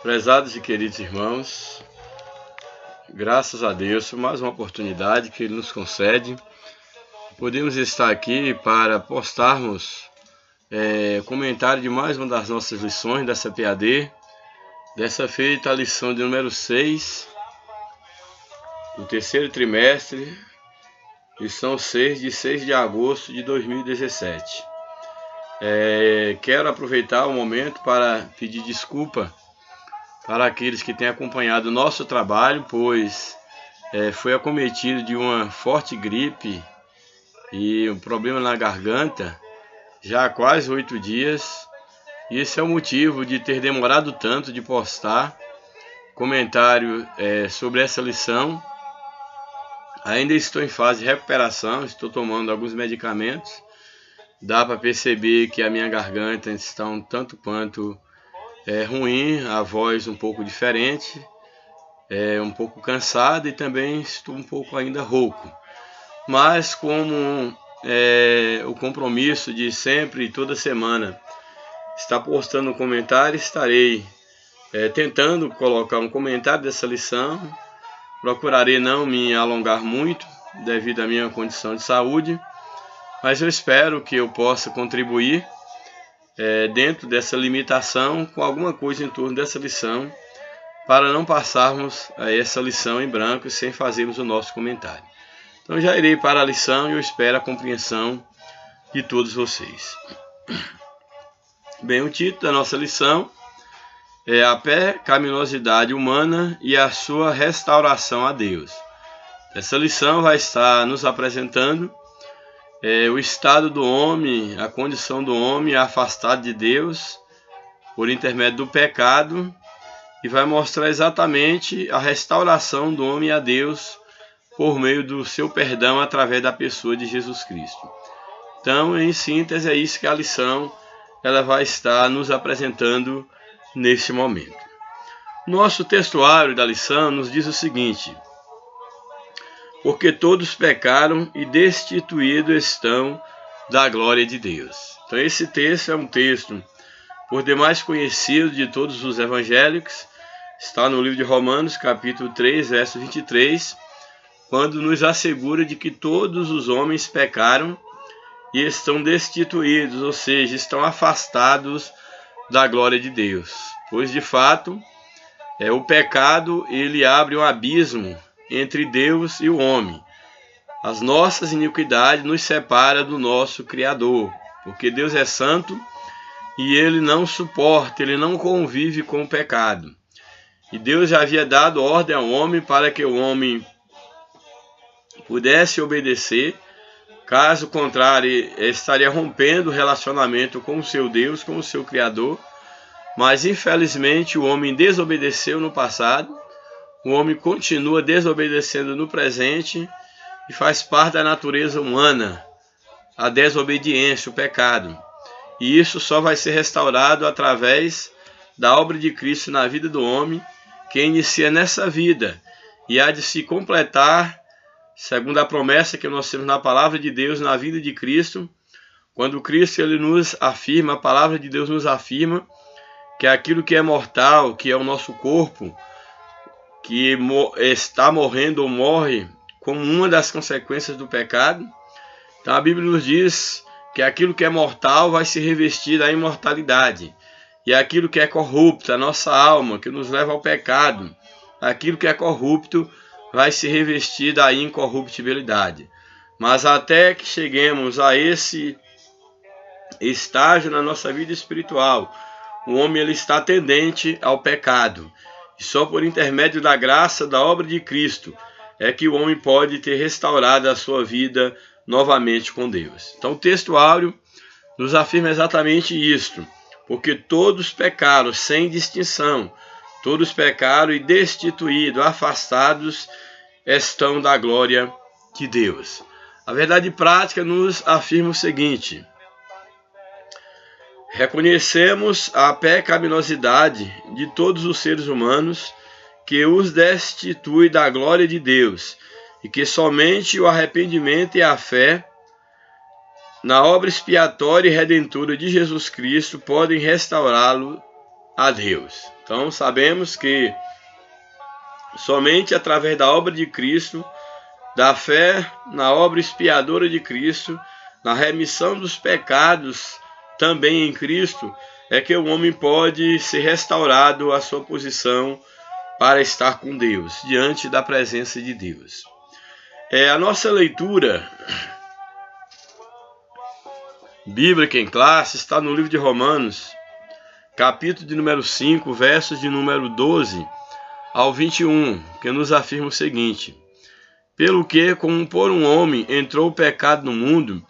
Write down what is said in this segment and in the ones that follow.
Prezados e queridos irmãos, graças a Deus por mais uma oportunidade que Ele nos concede. Podemos estar aqui para postarmos comentário de mais uma das nossas lições dessa PAD. Dessa feita a lição de número 6, do terceiro trimestre, lição 6, de 6 de agosto de 2017. Quero aproveitar o momento para pedir desculpa para aqueles que têm acompanhado o nosso trabalho, pois foi acometido de uma forte gripe e um problema na garganta já há quase 8 dias. E esse é o motivo de ter demorado tanto de postar comentário sobre essa lição. Ainda estou em fase de recuperação, estou tomando alguns medicamentos. Dá para perceber que a minha garganta está um tanto quanto ruim, a voz um pouco diferente, um pouco cansada e também estou um pouco ainda rouco. Mas como o compromisso de sempre, toda semana, está postando um comentário, estarei tentando colocar um comentário dessa lição. Procurarei não me alongar muito devido à minha condição de saúde, mas eu espero que eu possa contribuir dentro dessa limitação com alguma coisa em torno dessa lição, para não passarmos essa lição em branco sem fazermos o nosso comentário. Então já irei para a lição e eu espero a compreensão de todos vocês. Bem, o título da nossa lição é a pecaminosidade humana e a sua restauração a Deus. Essa lição vai estar nos apresentando o estado do homem, a condição do homem afastado de Deus por intermédio do pecado, e vai mostrar exatamente a restauração do homem a Deus por meio do seu perdão através da pessoa de Jesus Cristo. Então, em síntese, é isso que a lição ela vai estar nos apresentando neste momento. Nosso textuário da lição nos diz o seguinte: porque todos pecaram e destituídos estão da glória de Deus. Então esse texto é um texto por demais conhecido de todos os evangélicos. Está no livro de Romanos, capítulo 3, verso 23, quando nos assegura de que todos os homens pecaram e estão destituídos, ou seja, estão afastados da glória de Deus. Pois de fato, o pecado ele abre um abismo entre Deus e o homem. As nossas iniquidades nos separam do nosso Criador, porque Deus é santo e Ele não suporta, Ele não convive com o pecado. E Deus já havia dado ordem ao homem para que o homem pudesse obedecer. Caso contrário, estaria rompendo o relacionamento com o seu Deus, com o seu Criador. Mas infelizmente o homem desobedeceu no passado. O homem continua desobedecendo no presente e faz parte da natureza humana a desobediência, o pecado. E isso só vai ser restaurado através da obra de Cristo na vida do homem, que inicia nessa vida e há de se completar, segundo a promessa que nós temos na palavra de Deus, na vida de Cristo, quando Cristo ele nos afirma, a palavra de Deus nos afirma, que aquilo que é mortal, que é o nosso corpo, que está morrendo ou morre como uma das consequências do pecado. Então a Bíblia nos diz que aquilo que é mortal vai se revestir da imortalidade, e aquilo que é corrupto, a nossa alma, que nos leva ao pecado, aquilo que é corrupto vai se revestir da incorruptibilidade. Mas até que cheguemos a esse estágio na nossa vida espiritual, o homem ele está tendente ao pecado. E só por intermédio da graça, da obra de Cristo, é que o homem pode ter restaurado a sua vida novamente com Deus. Então o texto áureo nos afirma exatamente isto: porque todos pecaram sem distinção, todos pecaram e destituídos, afastados estão da glória de Deus. A verdade prática nos afirma o seguinte: reconhecemos a pecaminosidade de todos os seres humanos, que os destitui da glória de Deus, e que somente o arrependimento e a fé na obra expiatória e redentora de Jesus Cristo podem restaurá-lo a Deus. Então sabemos que somente através da obra de Cristo, da fé na obra expiadora de Cristo, na remissão dos pecados também em Cristo, é que o homem pode ser restaurado à sua posição para estar com Deus, diante da presença de Deus. A nossa leitura bíblica em classe está no livro de Romanos, capítulo de número 5, versos de número 12 ao 21, que nos afirma o seguinte: pelo que, como por um homem entrou o pecado no mundo,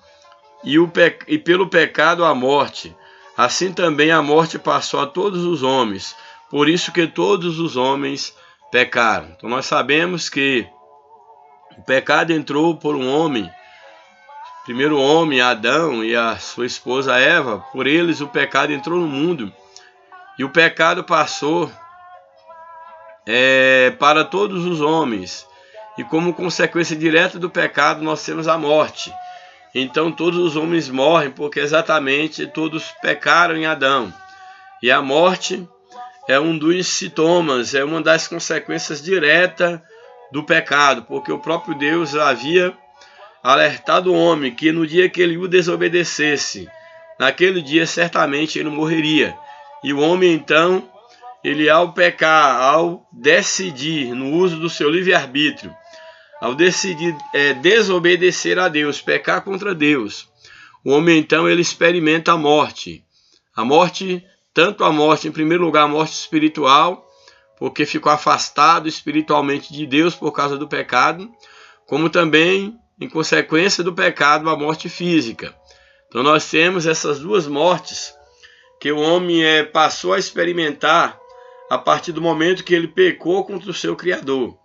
e pelo pecado a morte, assim também a morte passou a todos os homens, por isso que todos os homens pecaram. Então nós sabemos que o pecado entrou por um homem, primeiro homem, Adão, e a sua esposa Eva. Por eles o pecado entrou no mundo, e o pecado passou para todos os homens, e como consequência direta do pecado nós temos a morte. Então todos os homens morrem porque exatamente todos pecaram em Adão. E a morte é um dos sintomas, é uma das consequências diretas do pecado, porque o próprio Deus havia alertado o homem que no dia que ele o desobedecesse, naquele dia certamente ele morreria. E o homem então, ele ao pecar, ao decidir no uso do seu livre-arbítrio, ao decidir desobedecer a Deus, pecar contra Deus, o homem então ele experimenta a morte. A morte, tanto a morte, em primeiro lugar, a morte espiritual, porque ficou afastado espiritualmente de Deus por causa do pecado, como também, em consequência do pecado, a morte física. Então nós temos essas duas mortes que o homem passou a experimentar a partir do momento que ele pecou contra o seu Criador.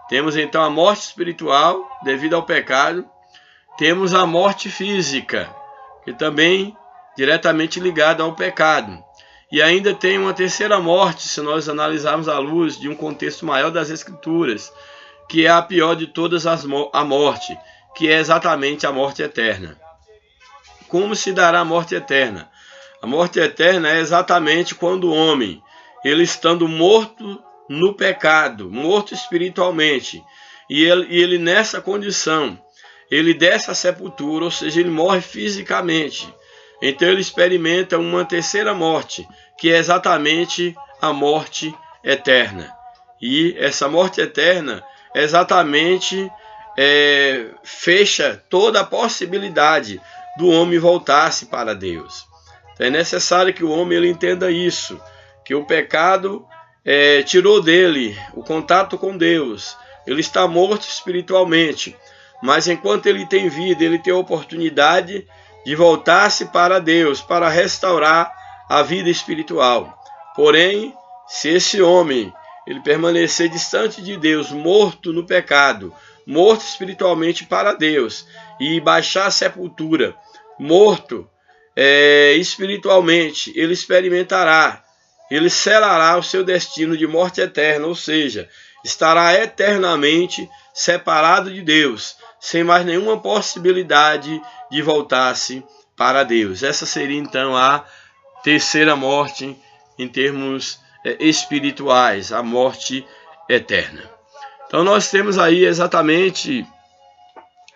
Temos então a morte espiritual, devido ao pecado. Temos a morte física, que também diretamente ligada ao pecado. E ainda tem uma terceira morte, se nós analisarmos à luz de um contexto maior das Escrituras, que é a pior de todas a morte, que é exatamente a morte eterna. Como se dará a morte eterna? A morte eterna é exatamente quando o homem, ele estando morto no pecado, morto espiritualmente, e ele nessa condição, ele desce à sepultura, ou seja, ele morre fisicamente. Então ele experimenta uma terceira morte, que é exatamente a morte eterna. E essa morte eterna exatamente fecha toda a possibilidade do homem voltar-se para Deus. Então é necessário que o homem ele entenda isso, que o pecado tirou dele o contato com Deus. Ele está morto espiritualmente, mas enquanto ele tem vida, ele tem a oportunidade de voltar-se para Deus, para restaurar a vida espiritual. Porém, se esse homem ele permanecer distante de Deus, morto no pecado, morto espiritualmente para Deus, e baixar a sepultura, morto espiritualmente, ele experimentará, ele selará o seu destino de morte eterna, ou seja, estará eternamente separado de Deus, sem mais nenhuma possibilidade de voltar-se para Deus. Essa seria então a terceira morte em termos espirituais, a morte eterna. Então nós temos aí exatamente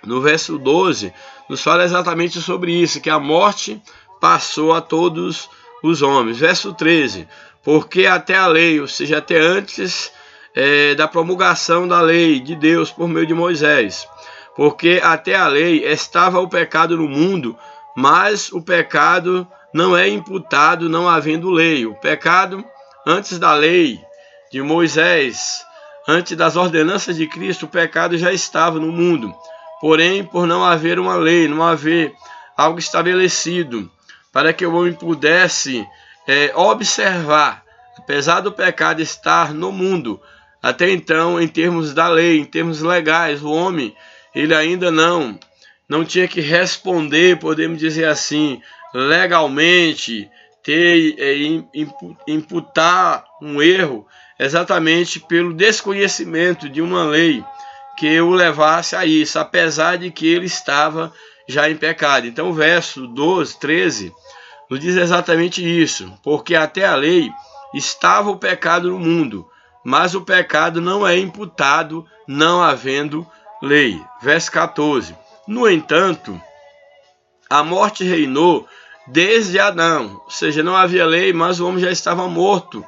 no verso 12, nos fala exatamente sobre isso, que a morte passou a todos os homens. Verso 13, porque até a lei, ou seja, até antes da promulgação da lei de Deus por meio de Moisés, porque até a lei estava o pecado no mundo, mas o pecado não é imputado não havendo lei. O pecado, antes da lei de Moisés, antes das ordenanças de Cristo, o pecado já estava no mundo. Porém, por não haver uma lei, não haver algo estabelecido, para que o homem pudesse observar, apesar do pecado estar no mundo, até então, em termos da lei, em termos legais, o homem ele ainda não tinha que responder, podemos dizer assim, legalmente, imputar um erro, exatamente pelo desconhecimento de uma lei que o levasse a isso, apesar de que ele estava já em pecado. Então o verso 12, 13, nos diz exatamente isso, porque até a lei estava o pecado no mundo, mas o pecado não é imputado, não havendo lei. Verso 14. No entanto, a morte reinou desde Adão, ou seja, não havia lei, mas o homem já estava morto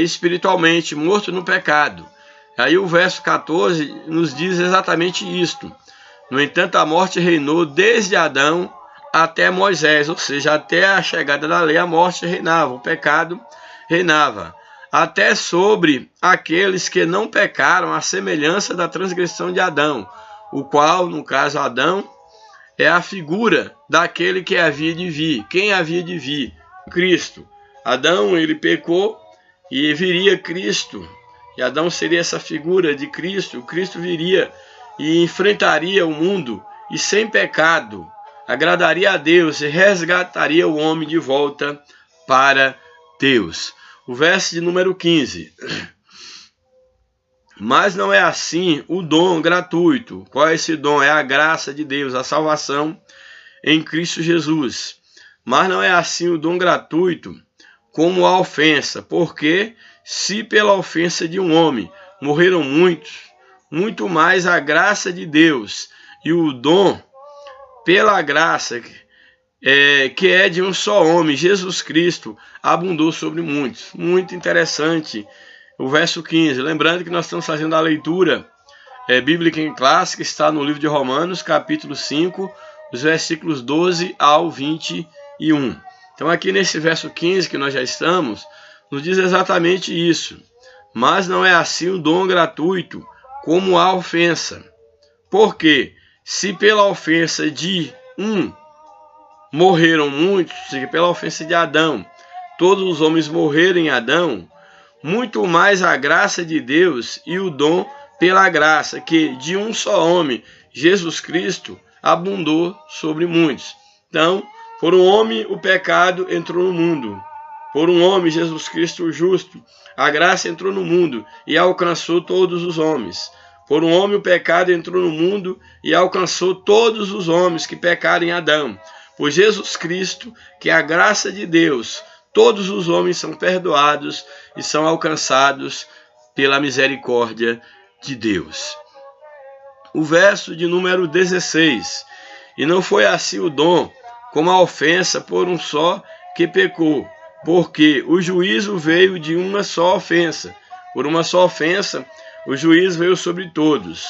espiritualmente, morto no pecado. Aí o verso 14 nos diz exatamente isto. No entanto, a morte reinou desde Adão até Moisés, ou seja, até a chegada da lei, a morte reinava, o pecado reinava, até sobre aqueles que não pecaram, à semelhança da transgressão de Adão, o qual, no caso Adão, é a figura daquele que havia de vir. Quem havia de vir? Cristo. Adão, ele pecou e viria Cristo. E Adão seria essa figura de Cristo. Cristo viria e enfrentaria o mundo e sem pecado agradaria a Deus e resgataria o homem de volta para Deus. O verso de número 15. Mas não é assim o dom gratuito. Qual é esse dom? É a graça de Deus, a salvação em Cristo Jesus. Mas não é assim o dom gratuito como a ofensa, porque se pela ofensa de um homem morreram muitos, muito mais a graça de Deus e o dom pela graça que é de um só homem, Jesus Cristo, abundou sobre muitos. Muito interessante o verso 15. Lembrando que nós estamos fazendo a leitura bíblica em classe, que está no livro de Romanos, capítulo 5, os versículos 12 ao 21. Então aqui nesse verso 15 que nós já estamos, nos diz exatamente isso. Mas não é assim o dom gratuito como a ofensa. Porque se pela ofensa de um morreram muitos, pela ofensa de Adão, todos os homens morreram em Adão, muito mais a graça de Deus e o dom pela graça, que de um só homem, Jesus Cristo, abundou sobre muitos. Então, por um homem o pecado entrou no mundo. Por um homem, Jesus Cristo o justo, a graça entrou no mundo e alcançou todos os homens. Por um homem o pecado entrou no mundo e alcançou todos os homens que pecaram em Adão. Por Jesus Cristo, que é a graça de Deus, todos os homens são perdoados e são alcançados pela misericórdia de Deus. O verso de número 16. E não foi assim o dom, como a ofensa por um só que pecou, porque o juízo veio de uma só ofensa. Por uma só ofensa, o juízo veio sobre todos.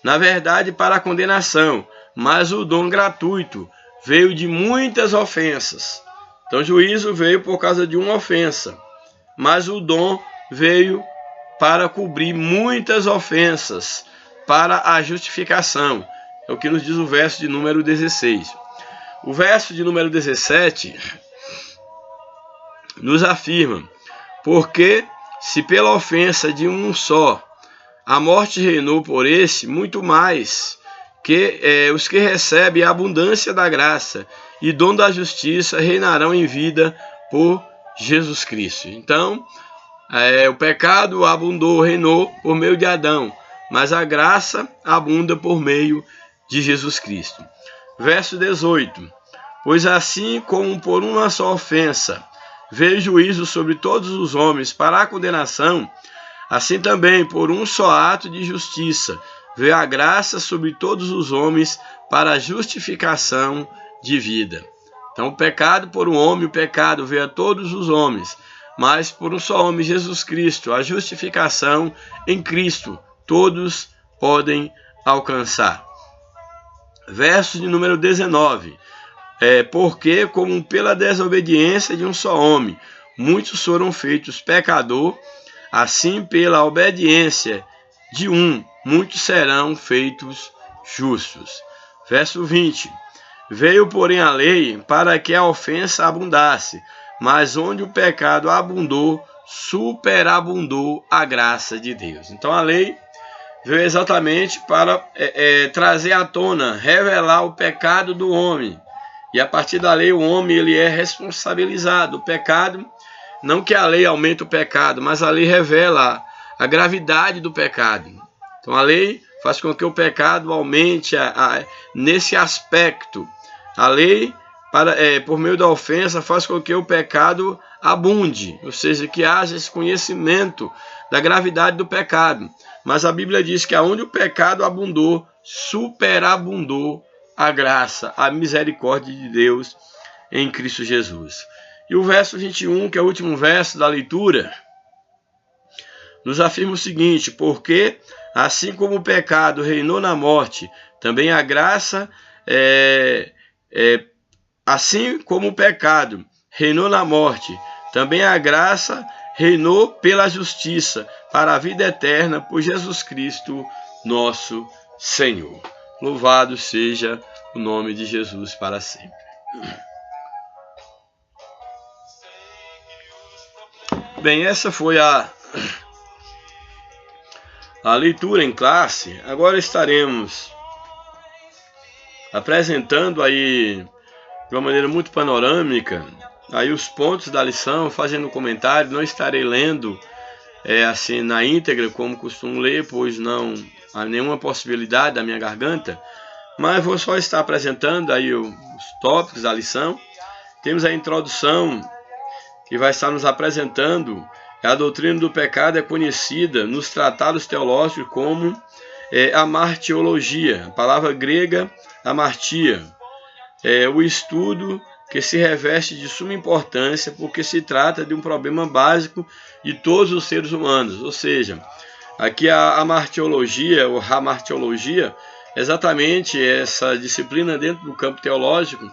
Na verdade, para a condenação, mas o dom gratuito veio de muitas ofensas. Então o juízo veio por causa de uma ofensa, mas o dom veio para cobrir muitas ofensas, para a justificação. É o que nos diz o verso de número 16. O verso de número 17 nos afirma: porque se pela ofensa de um só a morte reinou por esse, muito mais que os que recebem a abundância da graça e dom da justiça reinarão em vida por Jesus Cristo. Então, o pecado abundou, reinou por meio de Adão, mas a graça abunda por meio de Jesus Cristo. Verso 18. Pois assim como por uma só ofensa veio juízo sobre todos os homens para a condenação, assim também por um só ato de justiça veio a graça sobre todos os homens para a justificação de vida. Então o pecado por um homem, o pecado veio a todos os homens, mas por um só homem, Jesus Cristo, a justificação em Cristo, todos podem alcançar. Verso de número 19. Porque como pela desobediência de um só homem, muitos foram feitos pecador, assim pela obediência de um, muitos serão feitos justos. Verso 20. Veio, porém, a lei para que a ofensa abundasse, mas onde o pecado abundou, superabundou a graça de Deus. Então a lei veio exatamente para trazer à tona, revelar o pecado do homem. E a partir da lei o homem ele é responsabilizado. O pecado, não que a lei aumente o pecado, mas a lei revela a gravidade do pecado. Então a lei faz com que o pecado aumente nesse aspecto. A lei por meio da ofensa, faz com que o pecado abunde, ou seja, que haja esse conhecimento da gravidade do pecado. Mas a Bíblia diz que aonde o pecado abundou, superabundou a graça, a misericórdia de Deus em Cristo Jesus. E o verso 21, que é o último verso da leitura, nos afirma o seguinte: porque assim como o pecado reinou na morte, também a graça assim como o pecado reinou na morte, também a graça reinou pela justiça para a vida eterna por Jesus Cristo, nosso Senhor. Louvado seja o nome de Jesus para sempre. Bem, essa foi a leitura em classe. Agora estaremos apresentando aí de uma maneira muito panorâmica aí os pontos da lição, fazendo comentário. Não estarei lendo assim na íntegra como costumo ler, pois não há nenhuma possibilidade da minha garganta, mas vou só estar apresentando aí os tópicos da lição. Temos a introdução, que vai estar nos apresentando a doutrina do pecado é conhecida nos tratados teológicos como a martiologia, a palavra grega amartia, o estudo que se reveste de suma importância porque se trata de um problema básico de todos os seres humanos. Ou seja, aqui a martiologia, ou hamartiologia, é exatamente essa disciplina dentro do campo teológico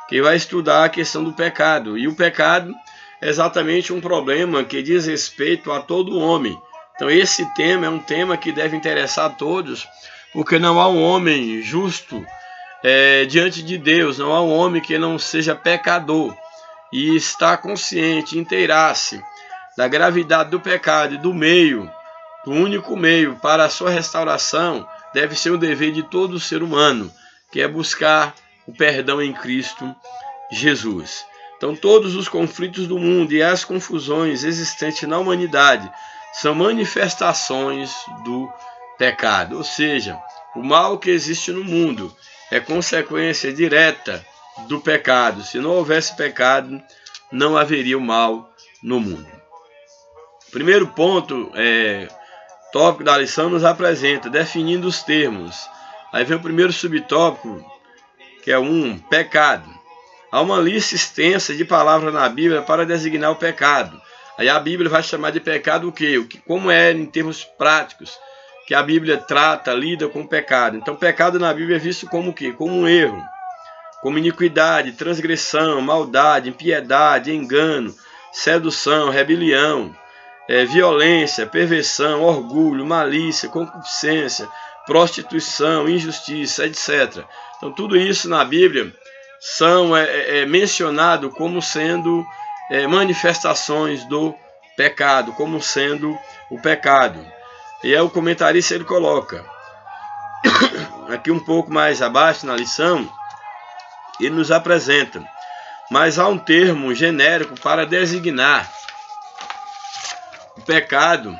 que vai estudar a questão do pecado. E o pecado é exatamente um problema que diz respeito a todo homem. Então esse tema é um tema que deve interessar a todos, porque não há um homem justo diante de Deus, não há um homem que não seja pecador e está consciente, inteirasse da gravidade do pecado e do único meio para a sua restauração deve ser um dever de todo ser humano, que é buscar o perdão em Cristo Jesus. Então todos os conflitos do mundo e as confusões existentes na humanidade são manifestações do pecado, ou seja, o mal que existe no mundo é consequência direta do pecado. Se não houvesse pecado, não haveria o mal no mundo. O primeiro ponto, tópico da lição, nos apresenta, definindo os termos. Aí vem o primeiro subtópico, que é pecado. Há uma lista extensa de palavras na Bíblia para designar o pecado. Aí a Bíblia vai chamar de pecado o quê? Como é em termos práticos que a Bíblia lida com o pecado. Então, pecado na Bíblia é visto como o quê? Como um erro, como iniquidade, transgressão, maldade, impiedade, engano, sedução, rebelião, violência, perversão, orgulho, malícia, concupiscência, prostituição, injustiça, etc. Então, tudo isso na Bíblia são mencionado como sendo manifestações do pecado, como sendo o pecado. E o comentarista ele coloca aqui um pouco mais abaixo na lição, ele nos apresenta, mas há um termo genérico para designar o pecado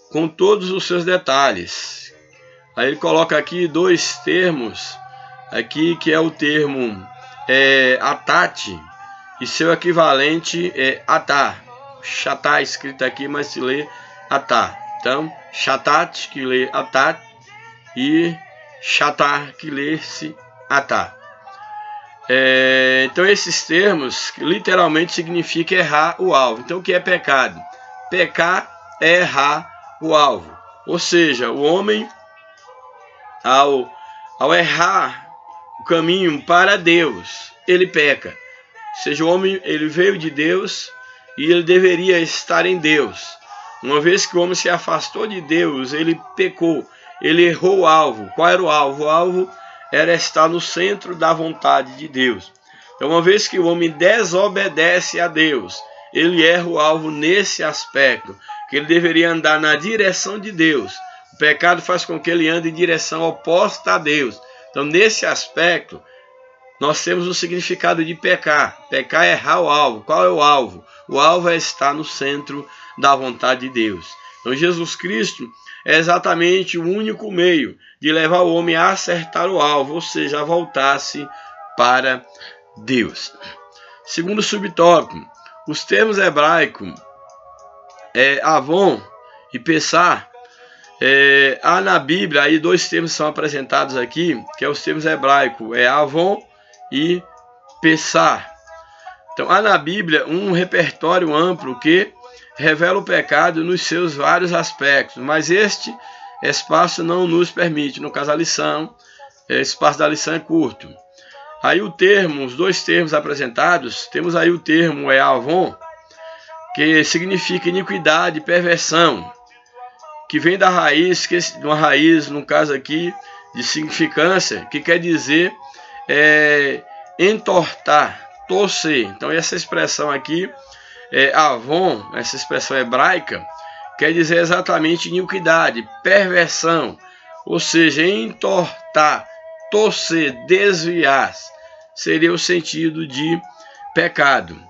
com todos os seus detalhes. Aí ele coloca aqui dois termos aqui, que é o termo atate e seu equivalente é atá. Chatá escrito aqui, mas se lê atá. Então, chatat, que lê atat, e chatar, que lê-se atá. Então, esses termos literalmente significam errar o alvo. Então, o que é pecado? Pecar é errar o alvo. Ou seja, o homem, ao errar o caminho para Deus, ele peca. Ou seja, o homem ele veio de Deus e ele deveria estar em Deus. Uma vez que o homem se afastou de Deus, ele pecou, ele errou o alvo. Qual era o alvo? O alvo era estar no centro da vontade de Deus. Então, uma vez que o homem desobedece a Deus, ele erra o alvo nesse aspecto, que ele deveria andar na direção de Deus. O pecado faz com que ele ande em direção oposta a Deus. Então, nesse aspecto, nós temos o significado de pecar. Pecar é errar o alvo. Qual é o alvo? O alvo é estar no centro da vontade de Deus. Então, Jesus Cristo é exatamente o único meio de levar o homem a acertar o alvo, ou seja, a voltar-se para Deus. Segundo subtópico, os termos hebraicos Avon e Pessah. Há na Bíblia aí dois termos que são apresentados aqui, que é os termos hebraicos, Avon e Pessah. Então há na Bíblia um repertório amplo que revela o pecado nos seus vários aspectos, mas este espaço não nos permite. No caso, a lição, o espaço da lição é curto. Aí os dois termos apresentados, temos aí o termo Avon, que significa iniquidade, perversão, que vem da raiz, uma raiz, no caso aqui, de significância, que quer dizer entortar, torcer. Então essa expressão aqui, Avon, essa expressão hebraica, quer dizer exatamente iniquidade, perversão, ou seja, entortar, torcer, desviar, seria o sentido de pecado.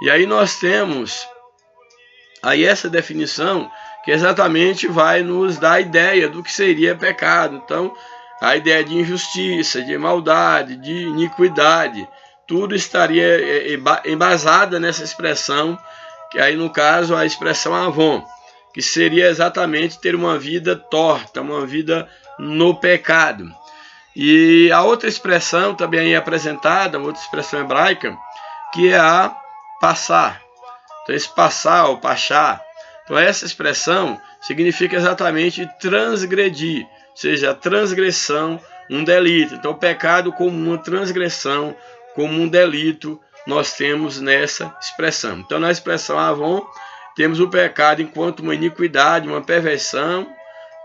E aí nós temos aí essa definição que exatamente vai nos dar a ideia do que seria pecado. Então, a ideia de injustiça, de maldade, de iniquidade, tudo estaria embasada nessa expressão, que aí no caso a expressão Avon, que seria exatamente ter uma vida torta, uma vida no pecado. E a outra expressão também é apresentada, outra expressão hebraica, que é a passar. Então esse passar ou pachá, então essa expressão significa exatamente transgredir, ou seja, a transgressão, um delito. Então o pecado como uma transgressão, como um delito, nós temos nessa expressão. Então na expressão Avon, temos o pecado enquanto uma iniquidade, uma perversão,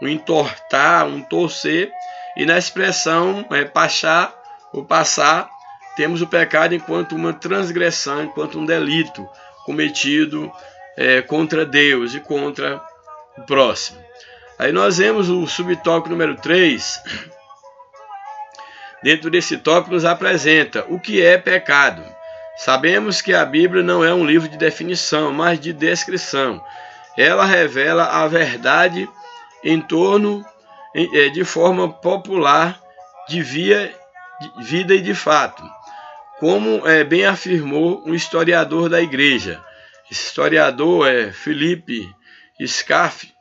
um entortar, um torcer. E na expressão pachá ou passar, temos o pecado enquanto uma transgressão, enquanto um delito cometido contra Deus e contra o próximo. Aí nós vemos o subtópico número 3. Dentro desse tópico nos apresenta o que é pecado. Sabemos que a Bíblia não é um livro de definição, mas de descrição. Ela revela a verdade em torno, de forma popular, de vida e de fato, como bem afirmou um historiador da igreja. Esse historiador é Philippe Scaff.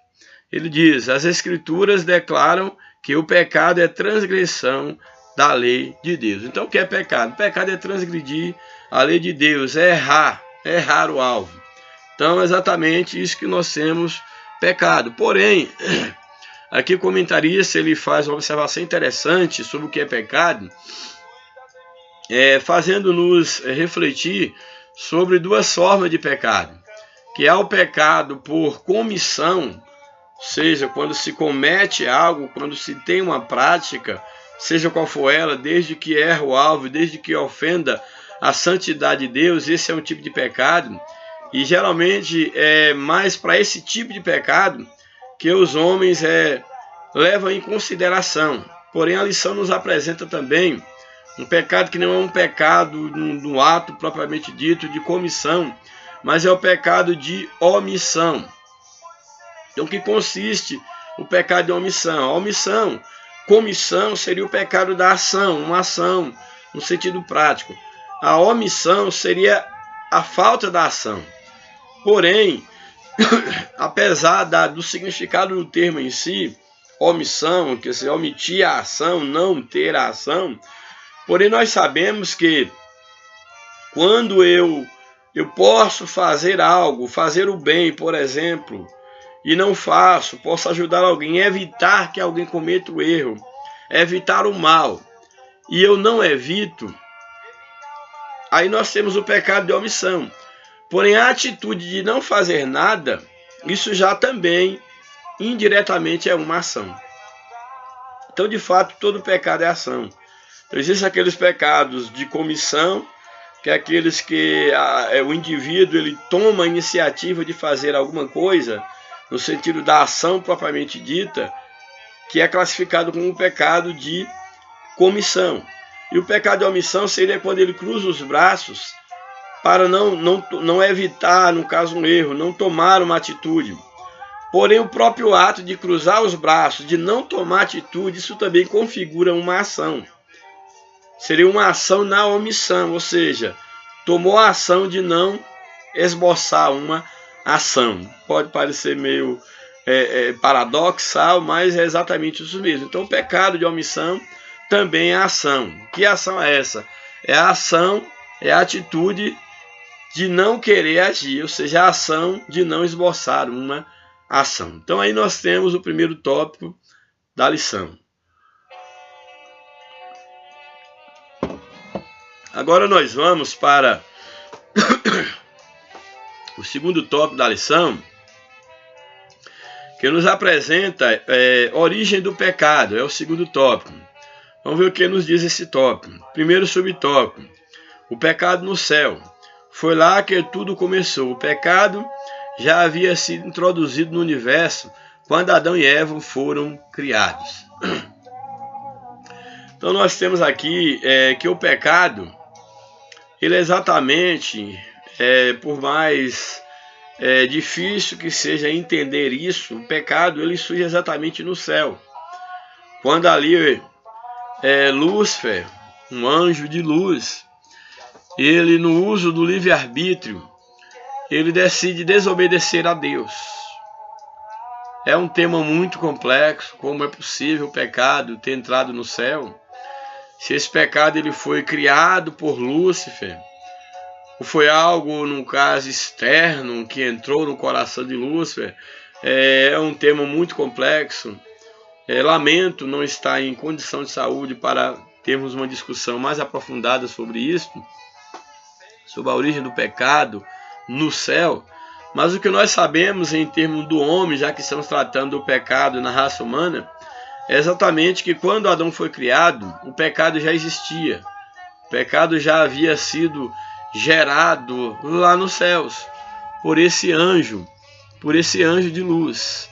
Ele diz: as escrituras declaram que o pecado é transgressão da lei de Deus. Então o que é pecado? Pecado é transgredir a lei de Deus, é errar o alvo. Então é exatamente isso que nós temos pecado. Porém, aqui o comentarista ele faz uma observação interessante sobre o que é pecado, fazendo-nos refletir sobre duas formas de pecado, que é o pecado por comissão, ou seja, quando se comete algo, quando se tem uma prática, seja qual for ela, desde que erra o alvo, desde que ofenda a santidade de Deus, esse é um tipo de pecado, e geralmente é mais para esse tipo de pecado que os homens levam em consideração. Porém, a lição nos apresenta também um pecado que não é um pecado no ato propriamente dito de comissão, mas é o pecado de omissão. Então, o que consiste o pecado de omissão? A comissão seria o pecado da ação, uma ação no sentido prático. A omissão seria a falta da ação. Porém, apesar do significado do termo em si, omissão, que se omitir a ação, não ter a ação, porém nós sabemos que quando eu posso fazer algo, fazer o bem, por exemplo, e não faço, posso ajudar alguém, evitar que alguém cometa o erro, evitar o mal, e eu não evito, aí nós temos o pecado de omissão. Porém, a atitude de não fazer nada, isso já também, indiretamente, é uma ação. Então, de fato, todo pecado é ação. Então, existem aqueles pecados de comissão, que é aqueles que o indivíduo ele toma a iniciativa de fazer alguma coisa, no sentido da ação propriamente dita, que é classificado como um pecado de comissão. E o pecado de omissão seria quando ele cruza os braços para não evitar, no caso, um erro, não tomar uma atitude. Porém, o próprio ato de cruzar os braços, de não tomar atitude, isso também configura uma ação. seria uma ação na omissão, ou seja, tomou a ação de não esboçar uma ação. Pode parecer meio paradoxal, mas é exatamente isso mesmo. Então, o pecado de omissão também é ação. Que ação é essa? É a ação, é a atitude de não querer agir, ou seja, a ação de não esboçar uma ação. Então, aí nós temos o primeiro tópico da lição. Agora nós vamos para o segundo tópico da lição, que nos apresenta origem do pecado. É o segundo tópico. Vamos ver o que nos diz esse tópico. Primeiro subtópico: o pecado no céu. Foi lá que tudo começou. O pecado já havia sido introduzido no universo quando Adão e Eva foram criados. Então nós temos aqui que o pecado, ele é exatamente, por mais difícil que seja entender isso, o pecado ele surge exatamente no céu. Quando ali Lúcifer, um anjo de luz, ele, no uso do livre-arbítrio, ele decide desobedecer a Deus. É um tema muito complexo, como é possível o pecado ter entrado no céu. Se esse pecado ele foi criado por Lúcifer, ou foi algo, num caso, externo, que entrou no coração de Lúcifer, é um tema muito complexo. Lamento não estar em condição de saúde para termos uma discussão mais aprofundada sobre isso, sobre a origem do pecado no céu. Mas o que nós sabemos em termos do homem, já que estamos tratando do pecado na raça humana, é exatamente que quando Adão foi criado, o pecado já existia. O pecado já havia sido gerado lá nos céus, por esse anjo de luz.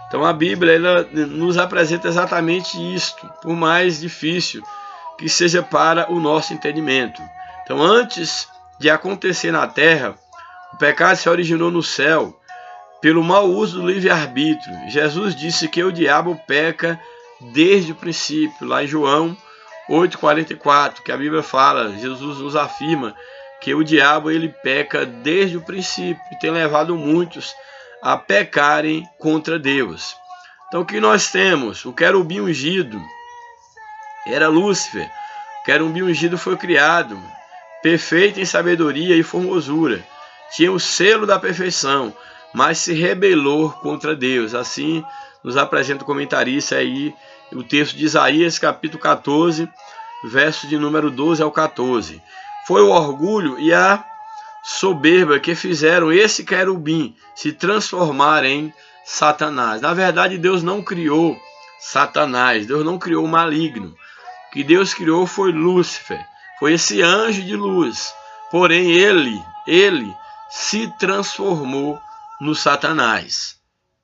Então a Bíblia ela nos apresenta exatamente isto, por mais difícil que seja para o nosso entendimento. Então, antes de acontecer na terra, o pecado se originou no céu pelo mau uso do livre-arbítrio. Jesus disse que o diabo peca desde o princípio, lá em João 8,44, que a Bíblia fala, Jesus nos afirma que o diabo ele peca desde o princípio e tem levado muitos a pecarem contra Deus. Então o que nós temos? O querubim ungido era Lúcifer. O querubim ungido foi criado perfeito em sabedoria e formosura. Tinha o selo da perfeição, mas se rebelou contra Deus. Assim nos apresenta o comentarista aí o texto de Isaías, capítulo 14, versos de número 12 ao 14. Foi o orgulho e a soberba que fizeram esse querubim se transformar em Satanás. Na verdade, Deus não criou Satanás, Deus não criou o maligno. O que Deus criou foi Lúcifer, foi esse anjo de luz. Porém, ele se transformou no Satanás.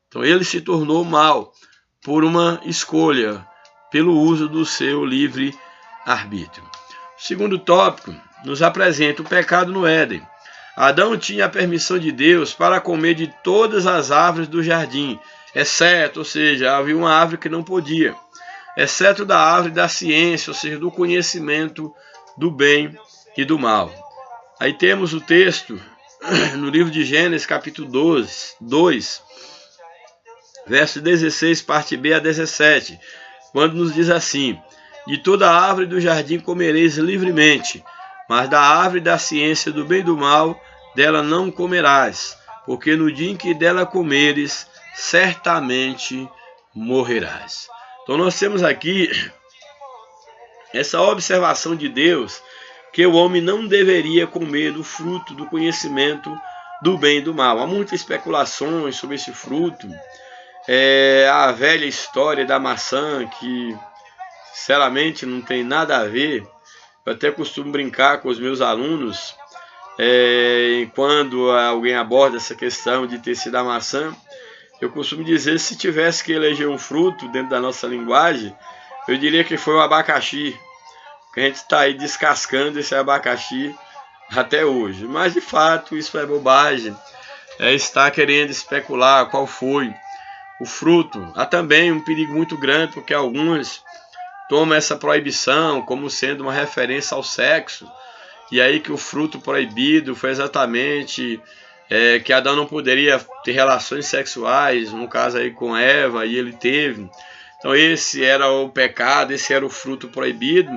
Então, ele se tornou mal por uma escolha, pelo uso do seu livre-arbítrio. O segundo tópico nos apresenta o pecado no Éden. Adão tinha a permissão de Deus para comer de todas as árvores do jardim, exceto, ou seja, havia uma árvore que não podia, exceto da árvore da ciência, ou seja, do conhecimento do bem e do mal. Aí temos o texto no livro de Gênesis, capítulo 2, verso 16, parte B a 17, quando nos diz assim: de toda árvore do jardim comereis livremente, mas da árvore da ciência do bem e do mal, dela não comerás, porque no dia em que dela comeres, certamente morrerás. Então nós temos aqui essa observação de Deus, que o homem não deveria comer do fruto do conhecimento do bem e do mal. Há muitas especulações sobre esse fruto. A velha história da maçã, que sinceramente não tem nada a ver. Eu até costumo brincar com os meus alunos, quando alguém aborda essa questão de ter sido a maçã, eu costumo dizer, se tivesse que eleger um fruto dentro da nossa linguagem, eu diria que foi o abacaxi, que a gente está aí descascando esse abacaxi até hoje. Mas de fato isso é bobagem, está querendo especular qual foi o fruto. Há também um perigo muito grande, porque alguns toma essa proibição como sendo uma referência ao sexo, e aí que o fruto proibido foi exatamente que Adão não poderia ter relações sexuais, no caso aí com Eva, e ele teve. Então esse era o pecado, esse era o fruto proibido,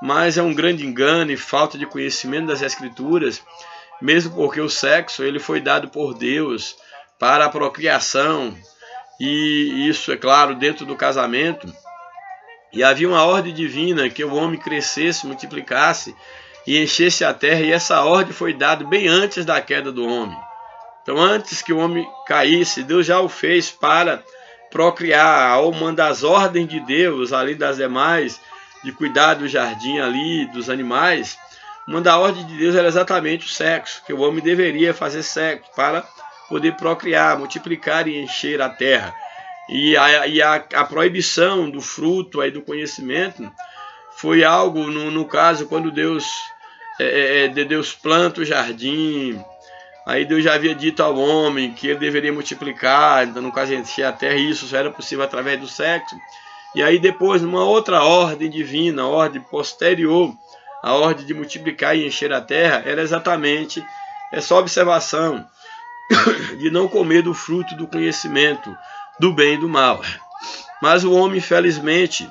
mas é um grande engano e falta de conhecimento das Escrituras, mesmo porque o sexo ele foi dado por Deus para a procriação, e isso, é claro, dentro do casamento. E havia uma ordem divina que o homem crescesse, multiplicasse e enchesse a terra, e essa ordem foi dada bem antes da queda do homem. Então, antes que o homem caísse, Deus já o fez para procriar. Uma das ordens de Deus, além das demais, de cuidar do jardim ali, dos animais, uma da ordem de Deus era exatamente o sexo, que o homem deveria fazer sexo para poder procriar, multiplicar e encher a terra. E a proibição do fruto aí do conhecimento foi algo, no caso, quando Deus planta o jardim, aí Deus já havia dito ao homem que ele deveria multiplicar, então no caso encher a terra, e isso só era possível através do sexo. E aí depois, numa outra ordem divina, a ordem posterior, a ordem de multiplicar e encher a terra, era exatamente essa observação de não comer do fruto do conhecimento, do bem e do mal. Mas o homem, infelizmente,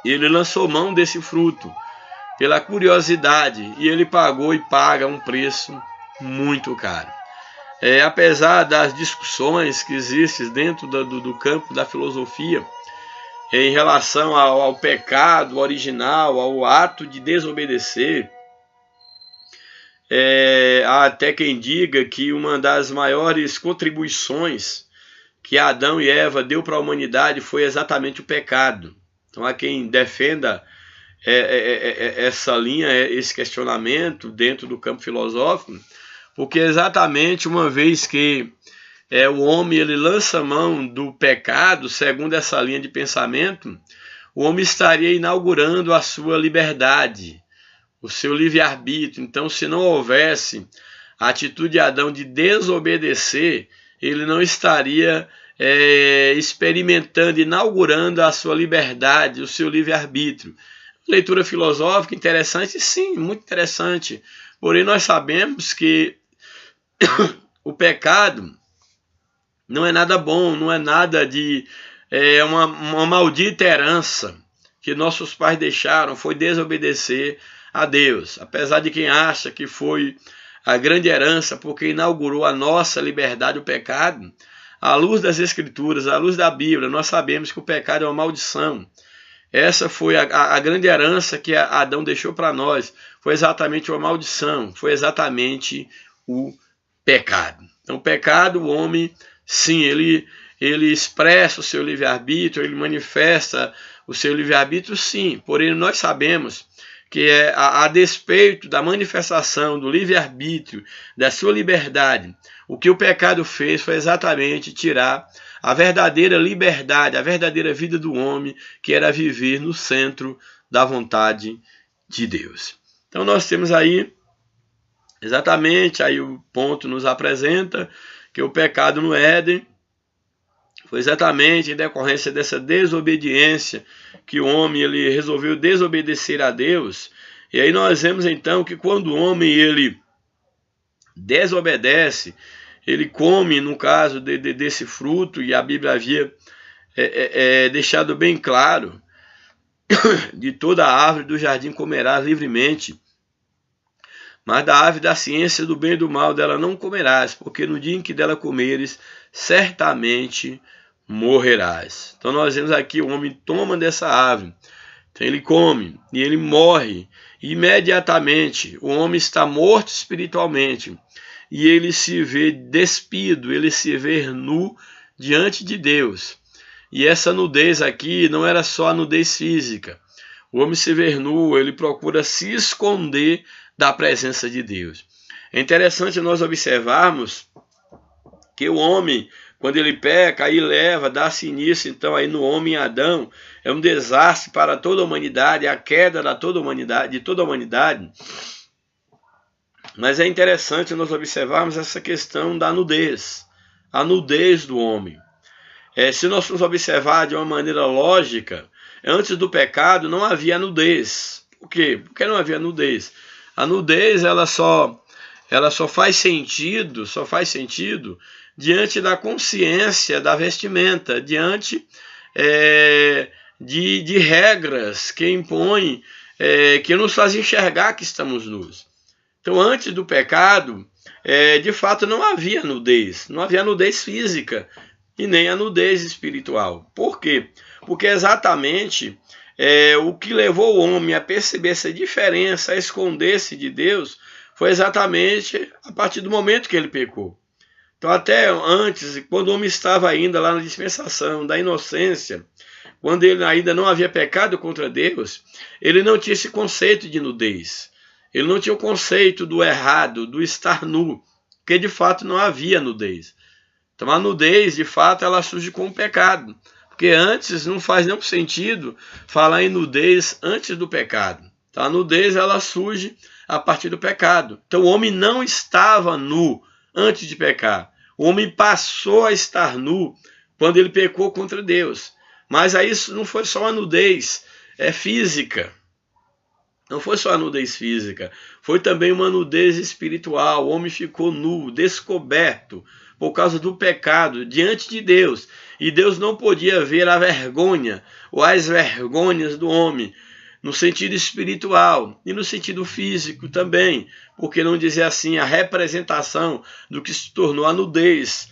ele lançou mão desse fruto pela curiosidade, e ele pagou e paga um preço muito caro. Apesar das discussões que existem dentro do campo da filosofia em relação ao pecado original, ao ato de desobedecer, há até quem diga que uma das maiores contribuições que Adão e Eva deu para a humanidade foi exatamente o pecado. Então há quem defenda essa linha, esse questionamento dentro do campo filosófico, porque exatamente uma vez que o homem ele lança mão do pecado, segundo essa linha de pensamento, o homem estaria inaugurando a sua liberdade, o seu livre-arbítrio. Então, se não houvesse a atitude de Adão de desobedecer, ele não estaria experimentando, inaugurando a sua liberdade, o seu livre-arbítrio. Leitura filosófica interessante, sim, muito interessante. Porém, nós sabemos que o pecado não é nada bom, não é nada de uma maldita herança que nossos pais deixaram, foi desobedecer a Deus. Apesar de quem acha que foi a grande herança porque inaugurou a nossa liberdade, o pecado, à luz das Escrituras, à luz da Bíblia, nós sabemos que o pecado é uma maldição. Essa foi a grande herança que Adão deixou para nós. Foi exatamente uma maldição, foi exatamente o pecado. Então, o pecado, o homem, sim, ele expressa o seu livre-arbítrio, ele manifesta o seu livre-arbítrio, sim. Porém, nós sabemos que a despeito da manifestação do livre-arbítrio, da sua liberdade, o que o pecado fez foi exatamente tirar a verdadeira liberdade, a verdadeira vida do homem, que era viver no centro da vontade de Deus. Então nós temos aí, exatamente, aí o ponto nos apresenta que o pecado no Éden foi exatamente em decorrência dessa desobediência que o homem ele resolveu desobedecer a Deus. E aí nós vemos então que quando o homem ele desobedece, ele come, no caso desse fruto, e a Bíblia havia deixado bem claro, de toda a árvore do jardim comerás livremente, mas da árvore da ciência do bem e do mal dela não comerás, porque no dia em que dela comeres, certamente morrerás. Então nós vemos aqui, o homem toma dessa árvore, então ele come e ele morre imediatamente. O homem está morto espiritualmente e ele se vê despido, ele se vê nu diante de Deus. E essa nudez aqui não era só a nudez física. O homem se vê nu, ele procura se esconder da presença de Deus. É interessante nós observarmos que o homem, quando ele peca, aí leva, dá-se início, então, aí no homem Adão, é um desastre para toda a humanidade, a queda de toda a humanidade. Mas é interessante nós observarmos essa questão da nudez, a nudez do homem. Se nós formos observar de uma maneira lógica, antes do pecado não havia nudez. Por quê? Porque não havia nudez. A nudez ela só faz sentido diante da consciência da vestimenta, diante de regras que impõem, que nos fazem enxergar que estamos nus. Então, antes do pecado, de fato não havia nudez física e nem a nudez espiritual. Por quê? Porque exatamente o que levou o homem a perceber essa diferença, a esconder-se de Deus, foi exatamente a partir do momento que ele pecou. Então, até antes, quando o homem estava ainda lá na dispensação da inocência, quando ele ainda não havia pecado contra Deus, ele não tinha esse conceito de nudez. Ele não tinha o conceito do errado, do estar nu, porque de fato não havia nudez. Então a nudez, de fato, ela surge com o pecado, porque antes não faz nenhum sentido falar em nudez antes do pecado. Então a nudez ela surge a partir do pecado. Então o homem não estava nu antes de pecar. O homem passou a estar nu quando ele pecou contra Deus. Mas aí isso não foi só a nudez física. Não foi só a nudez física, foi também uma nudez espiritual. O homem ficou nu, descoberto, por causa do pecado, diante de Deus. E Deus não podia ver a vergonha, ou as vergonhas do homem, no sentido espiritual e no sentido físico também, porque não dizer assim, a representação do que se tornou a nudez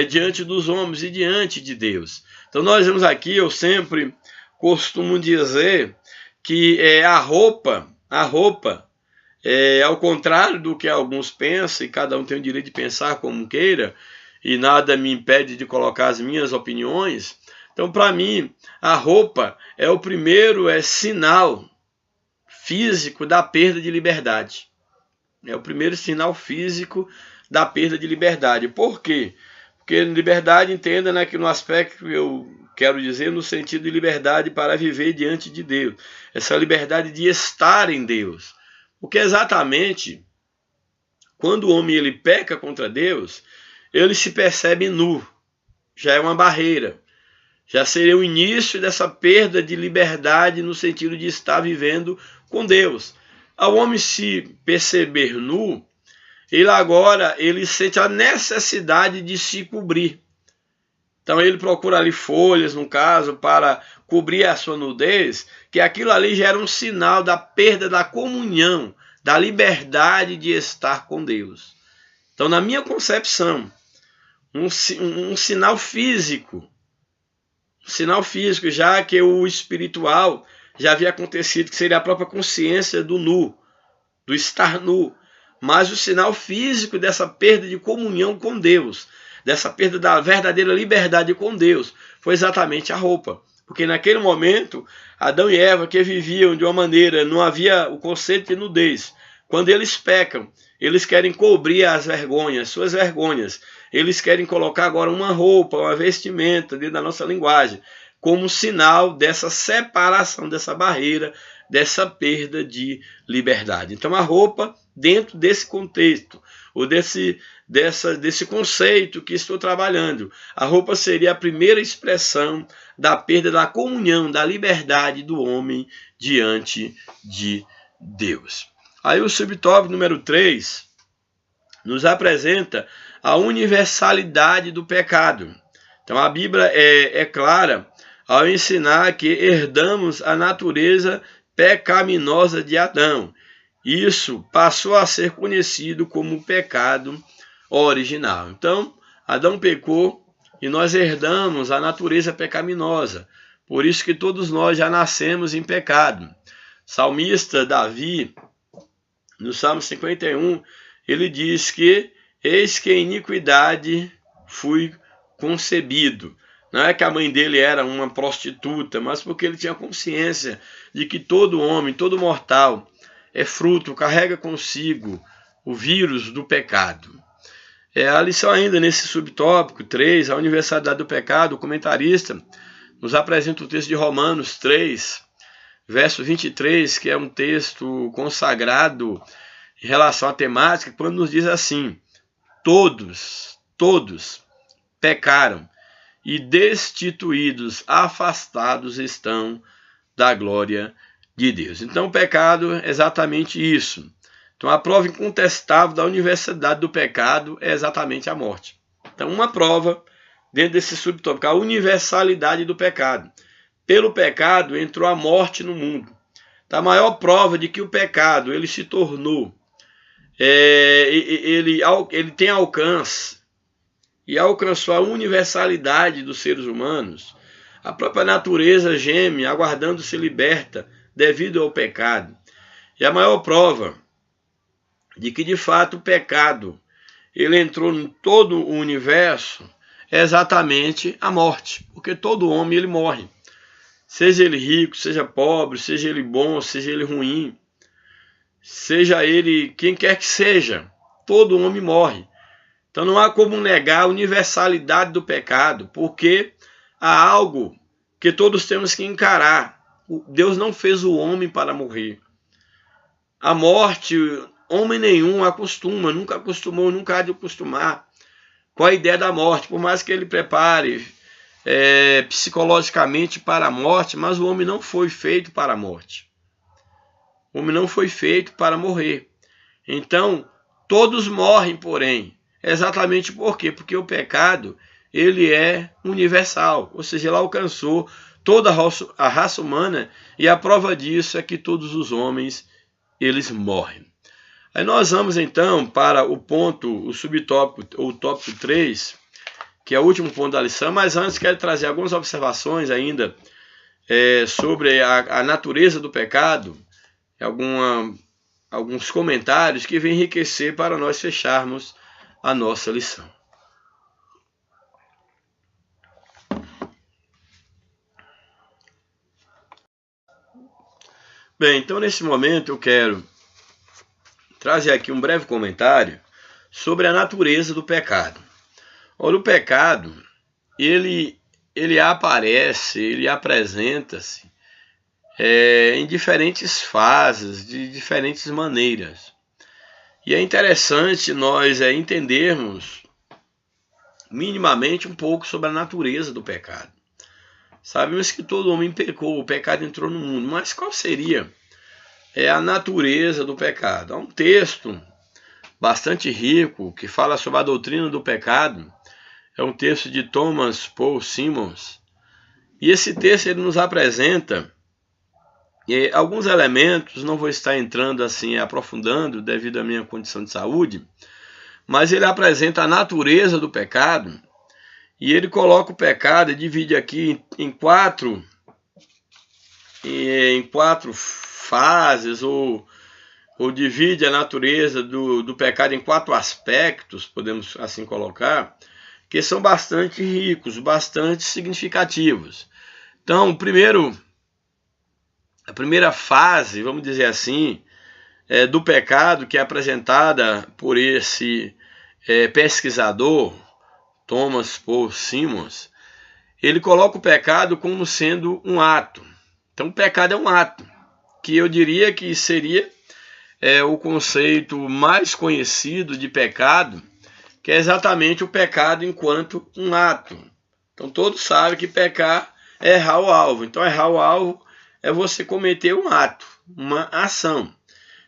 diante dos homens e diante de Deus. Então nós vemos aqui, eu sempre costumo dizer que a roupa, ao contrário do que alguns pensam, e cada um tem o direito de pensar como queira, e nada me impede de colocar as minhas opiniões. Então, para mim, a roupa é o primeiro sinal físico da perda de liberdade. É o primeiro sinal físico da perda de liberdade. Por quê? Porque liberdade, entenda, né, que no aspecto que eu quero dizer, no sentido de liberdade para viver diante de Deus. Essa liberdade de estar em Deus. Porque exatamente, quando o homem ele peca contra Deus, ele se percebe nu. Já é uma barreira. Já seria o início dessa perda de liberdade no sentido de estar vivendo com Deus. Ao homem se perceber nu, ele sente a necessidade de se cobrir. Então ele procura ali folhas, no caso, para cobrir a sua nudez, que aquilo ali já era um sinal da perda da comunhão, da liberdade de estar com Deus. Então, na minha concepção, um sinal físico, já que o espiritual já havia acontecido, que seria a própria consciência do nu, do estar nu. Mas o sinal físico dessa perda de comunhão com Deus, dessa perda da verdadeira liberdade com Deus, foi exatamente a roupa. Porque naquele momento, Adão e Eva, que viviam de uma maneira, não havia o conceito de nudez. Quando eles pecam, eles querem cobrir as vergonhas, suas vergonhas. Eles querem colocar agora uma roupa, uma vestimenta, dentro da nossa linguagem, como sinal dessa separação, dessa barreira, dessa perda de liberdade. Então a roupa, dentro desse contexto, ou desse conceito que estou trabalhando, a roupa seria a primeira expressão da perda da comunhão, da liberdade do homem diante de Deus. Aí o subtópico número 3 nos apresenta a universalidade do pecado. Então a Bíblia é clara ao ensinar que herdamos a natureza pecaminosa de Adão. Isso passou a ser conhecido como pecado original. Então, Adão pecou e nós herdamos a natureza pecaminosa. Por isso que todos nós já nascemos em pecado. Salmista Davi, no Salmo 51, ele diz que eis que em iniquidade fui concebido. Não é que a mãe dele era uma prostituta, mas porque ele tinha consciência de que todo homem, todo mortal, é fruto, carrega consigo o vírus do pecado. A lição ainda nesse subtópico 3, a universalidade do pecado, o comentarista nos apresenta o texto de Romanos 3, verso 23, que é um texto consagrado em relação à temática, quando nos diz assim: todos pecaram e destituídos, afastados estão da glória de Deus. Então o pecado é exatamente isso. Então a prova incontestável da universalidade do pecado é exatamente a morte. Então uma prova dentro desse subtópico, a universalidade do pecado. Pelo pecado entrou a morte no mundo. Então, a maior prova de que o pecado ele se tornou, ele tem alcance e alcançou a universalidade dos seres humanos. A própria natureza geme, aguardando ser liberta devido ao pecado. E a maior prova de que de fato o pecado ele entrou em todo o universo é exatamente a morte, porque todo homem ele morre. Seja ele rico, seja pobre, seja ele bom, seja ele ruim, seja ele quem quer que seja, todo homem morre. Então não há como negar a universalidade do pecado, porque há algo que todos temos que encarar. Deus não fez o homem para morrer. A morte, homem nenhum acostuma, nunca acostumou, nunca há de acostumar com a ideia da morte, por mais que ele prepare psicologicamente para a morte, mas o homem não foi feito para a morte. O homem não foi feito para morrer. Então, todos morrem, porém. Exatamente por quê? Porque o pecado ele é universal, ou seja, ele alcançou toda a raça humana, e a prova disso é que todos os homens eles morrem. Aí nós vamos então para o ponto, o subtópico, ou tópico 3, que é o último ponto da lição, mas antes quero trazer algumas observações ainda sobre a natureza do pecado, alguns comentários que vêm enriquecer para nós fecharmos a nossa lição. Bem, então nesse momento eu quero trazer aqui um breve comentário sobre a natureza do pecado. Olha, o pecado, ele aparece, ele apresenta-se em diferentes fases, de diferentes maneiras. E é interessante nós entendermos minimamente um pouco sobre a natureza do pecado. Sabemos que todo homem pecou, o pecado entrou no mundo, mas qual seria a natureza do pecado? Há um texto bastante rico que fala sobre a doutrina do pecado. É um texto de Thomas Paul Simmons. E esse texto ele nos apresenta alguns elementos, não vou estar entrando assim, aprofundando devido à minha condição de saúde, mas ele apresenta a natureza do pecado e ele coloca o pecado e divide aqui em quatro fases, ou divide a natureza do pecado em 4 aspectos, podemos assim colocar, que são bastante ricos, bastante significativos. Então, a primeira fase, vamos dizer assim, do pecado, que é apresentada por esse pesquisador, Thomas Paul Simmons, ele coloca o pecado como sendo um ato. Então, o pecado é um ato, que eu diria que seria o conceito mais conhecido de pecado, que é exatamente o pecado enquanto um ato. Então todos sabem que pecar é errar o alvo. Então errar o alvo é você cometer um ato, uma ação.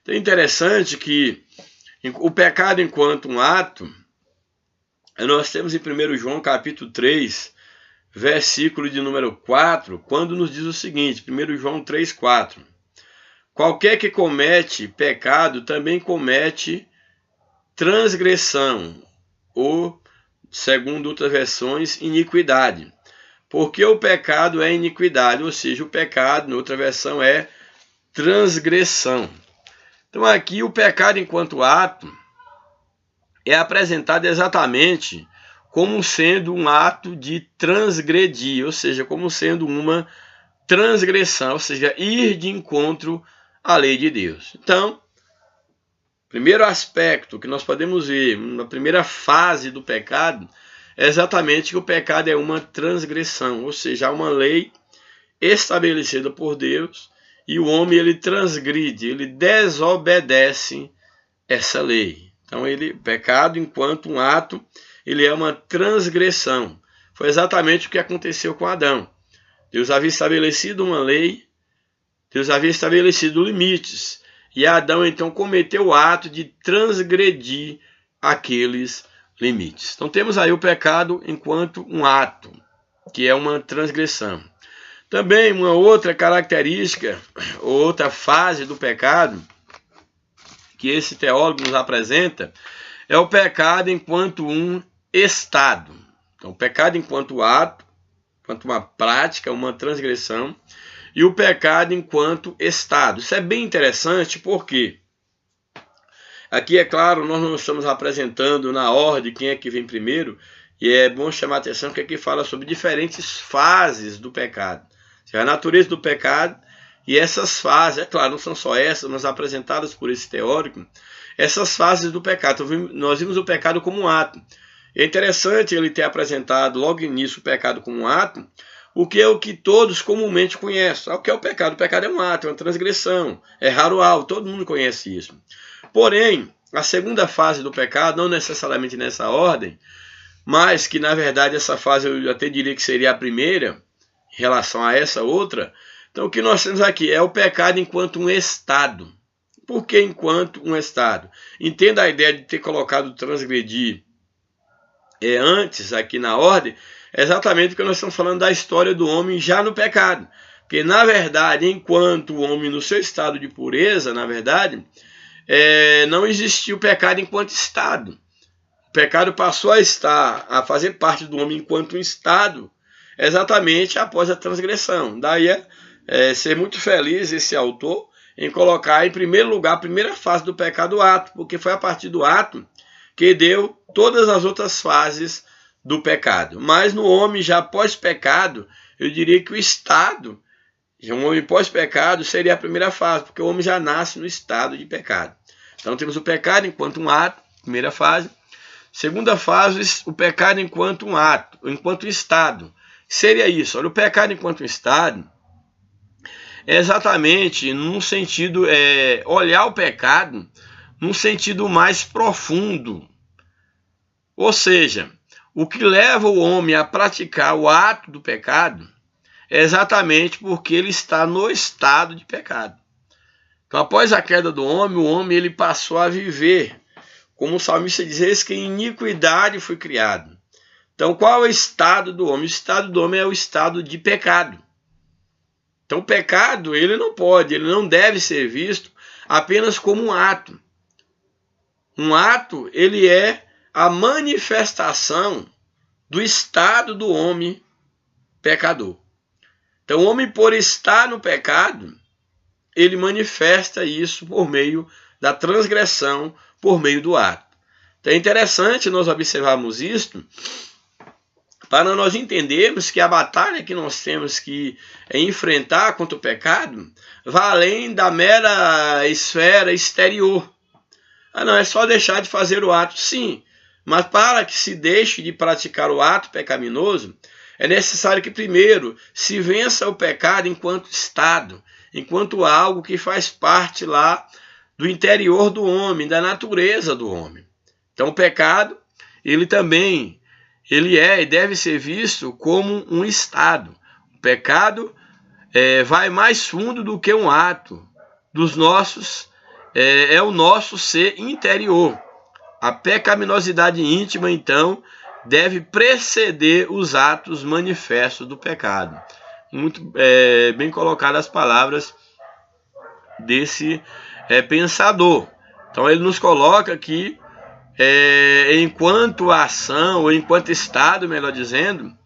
Então é interessante que o pecado enquanto um ato, nós temos em 1 João capítulo 3, versículo de número 4, quando nos diz o seguinte, 1 João 3, 4. Qualquer que comete pecado também comete transgressão, ou, segundo outras versões, iniquidade. Porque o pecado é iniquidade, ou seja, o pecado, na outra versão, é transgressão. Então aqui o pecado enquanto ato é apresentado exatamente como sendo um ato de transgredir, ou seja, como sendo uma transgressão, ou seja, ir de encontro à lei de Deus. Então, primeiro aspecto que nós podemos ver na primeira fase do pecado é exatamente que o pecado é uma transgressão, ou seja, há uma lei estabelecida por Deus e o homem ele transgride, ele desobedece essa lei. Então, pecado enquanto um ato, ele é uma transgressão. Foi exatamente o que aconteceu com Adão. Deus havia estabelecido uma lei Deus havia estabelecido limites. E Adão então cometeu o ato de transgredir aqueles limites. Então temos aí o pecado enquanto um ato, que é uma transgressão. Também uma outra característica, outra fase do pecado, que esse teólogo nos apresenta, é o pecado enquanto um estado. Então, o pecado enquanto ato, enquanto uma prática, uma transgressão, e o pecado enquanto estado. Isso é bem interessante porque aqui, é claro, nós não estamos apresentando na ordem quem é que vem primeiro, e é bom chamar a atenção que aqui fala sobre diferentes fases do pecado. A natureza do pecado e essas fases, é claro, não são só essas, mas apresentadas por esse teórico, essas fases do pecado. Então, nós vimos o pecado como um ato. É interessante ele ter apresentado logo no início o pecado como um ato, o que é o que todos comumente conhecem. O que é o pecado? O pecado é um ato, é uma transgressão, é raro algo, todo mundo conhece isso. Porém, a segunda fase do pecado, não necessariamente nessa ordem, mas que na verdade essa fase eu até diria que seria a primeira, em relação a essa outra. Então o que nós temos aqui é o pecado enquanto um estado. Por que enquanto um estado? Entenda a ideia de ter colocado transgredir antes aqui na ordem, é exatamente porque nós estamos falando da história do homem já no pecado. Porque na verdade, enquanto o homem no seu estado de pureza, na verdade, não existiu o pecado enquanto estado. O pecado passou a fazer parte do homem enquanto um estado, exatamente após a transgressão. Daí ser muito feliz esse autor em colocar em primeiro lugar a primeira fase do pecado, o ato, porque foi a partir do ato que deu todas as outras fases do pecado. Mas no homem já pós-pecado, eu diria que o estado, um homem pós-pecado seria a primeira fase, porque o homem já nasce no estado de pecado. Então temos o pecado enquanto um ato, primeira fase. Segunda fase, o pecado enquanto um ato, enquanto estado. Seria isso, olha, o pecado enquanto um estado é exatamente num sentido, olhar o pecado num sentido mais profundo. Ou seja, o que leva o homem a praticar o ato do pecado é exatamente porque ele está no estado de pecado. Então, após a queda do homem, o homem ele passou a viver, como o salmista diz, eis que em iniquidade foi criado. Então, qual é o estado do homem? O estado do homem é o estado de pecado. Então, o pecado, ele não deve ser visto apenas como um ato. Um ato, ele é a manifestação do estado do homem pecador. Então, o homem, por estar no pecado, ele manifesta isso por meio da transgressão, por meio do ato. Então, é interessante nós observarmos isto, para nós entendermos que a batalha que nós temos que enfrentar contra o pecado vai além da mera esfera exterior. Não, é só deixar de fazer o ato, sim. Mas para que se deixe de praticar o ato pecaminoso, é necessário que primeiro se vença o pecado enquanto estado, enquanto algo que faz parte lá do interior do homem, da natureza do homem. Então o pecado, ele também é e deve ser visto como um estado. O pecado vai mais fundo do que um ato dos nossos, é o nosso ser interior. A pecaminosidade íntima, então, deve preceder os atos manifestos do pecado. Muito bem colocadas as palavras desse pensador. Então ele nos coloca aqui, enquanto ação, ou enquanto estado, melhor dizendo,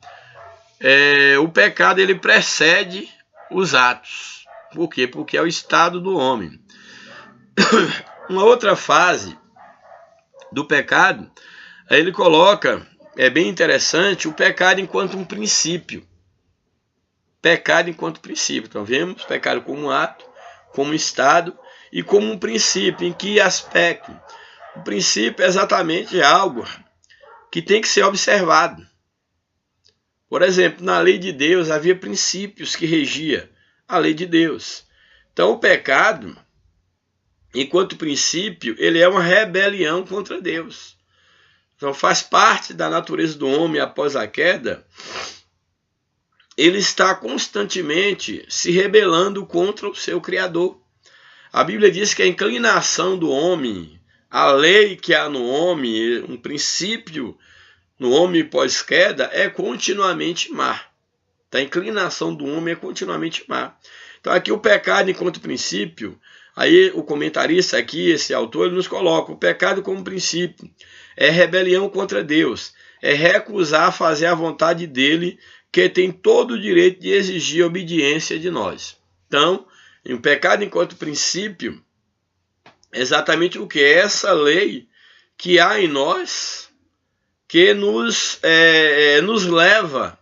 o pecado ele precede os atos. Por quê? Porque é o estado do homem. Uma outra fase do pecado, ele coloca, é bem interessante, o pecado enquanto um princípio. Pecado enquanto princípio. Então vemos pecado como um ato, como um estado e como um princípio. Em que aspecto? O princípio é exatamente algo que tem que ser observado. Por exemplo, na lei de Deus havia princípios que regia a lei de Deus. Então o pecado, enquanto princípio, ele é uma rebelião contra Deus. Então faz parte da natureza do homem após a queda ele está constantemente se rebelando contra o seu Criador. A Bíblia diz que a inclinação do homem, a lei que há no homem, um princípio no homem pós-queda, é continuamente má. A inclinação do homem é continuamente má. Então aqui o pecado enquanto princípio, aí o comentarista aqui, esse autor, ele nos coloca o pecado como princípio. É rebelião contra Deus, é recusar fazer a vontade dele, que tem todo o direito de exigir obediência de nós. Então, o pecado enquanto princípio é exatamente o que? É essa lei que há em nós, que nos leva,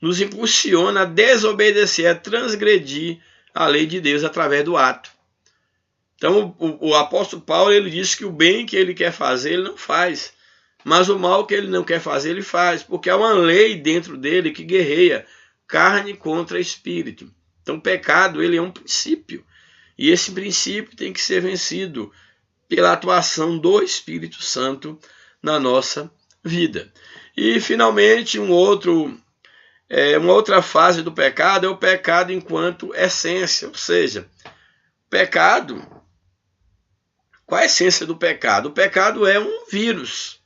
nos impulsiona a desobedecer, a transgredir a lei de Deus através do ato. Então, o apóstolo Paulo, ele diz que o bem que ele quer fazer, ele não faz. Mas o mal que ele não quer fazer, ele faz. Porque há uma lei dentro dele que guerreia carne contra espírito. Então, o pecado, ele é um princípio. E esse princípio tem que ser vencido pela atuação do Espírito Santo na nossa vida. E, finalmente, uma outra fase do pecado é o pecado enquanto essência. Ou seja, pecado... Qual a essência do pecado? O pecado é um vírus.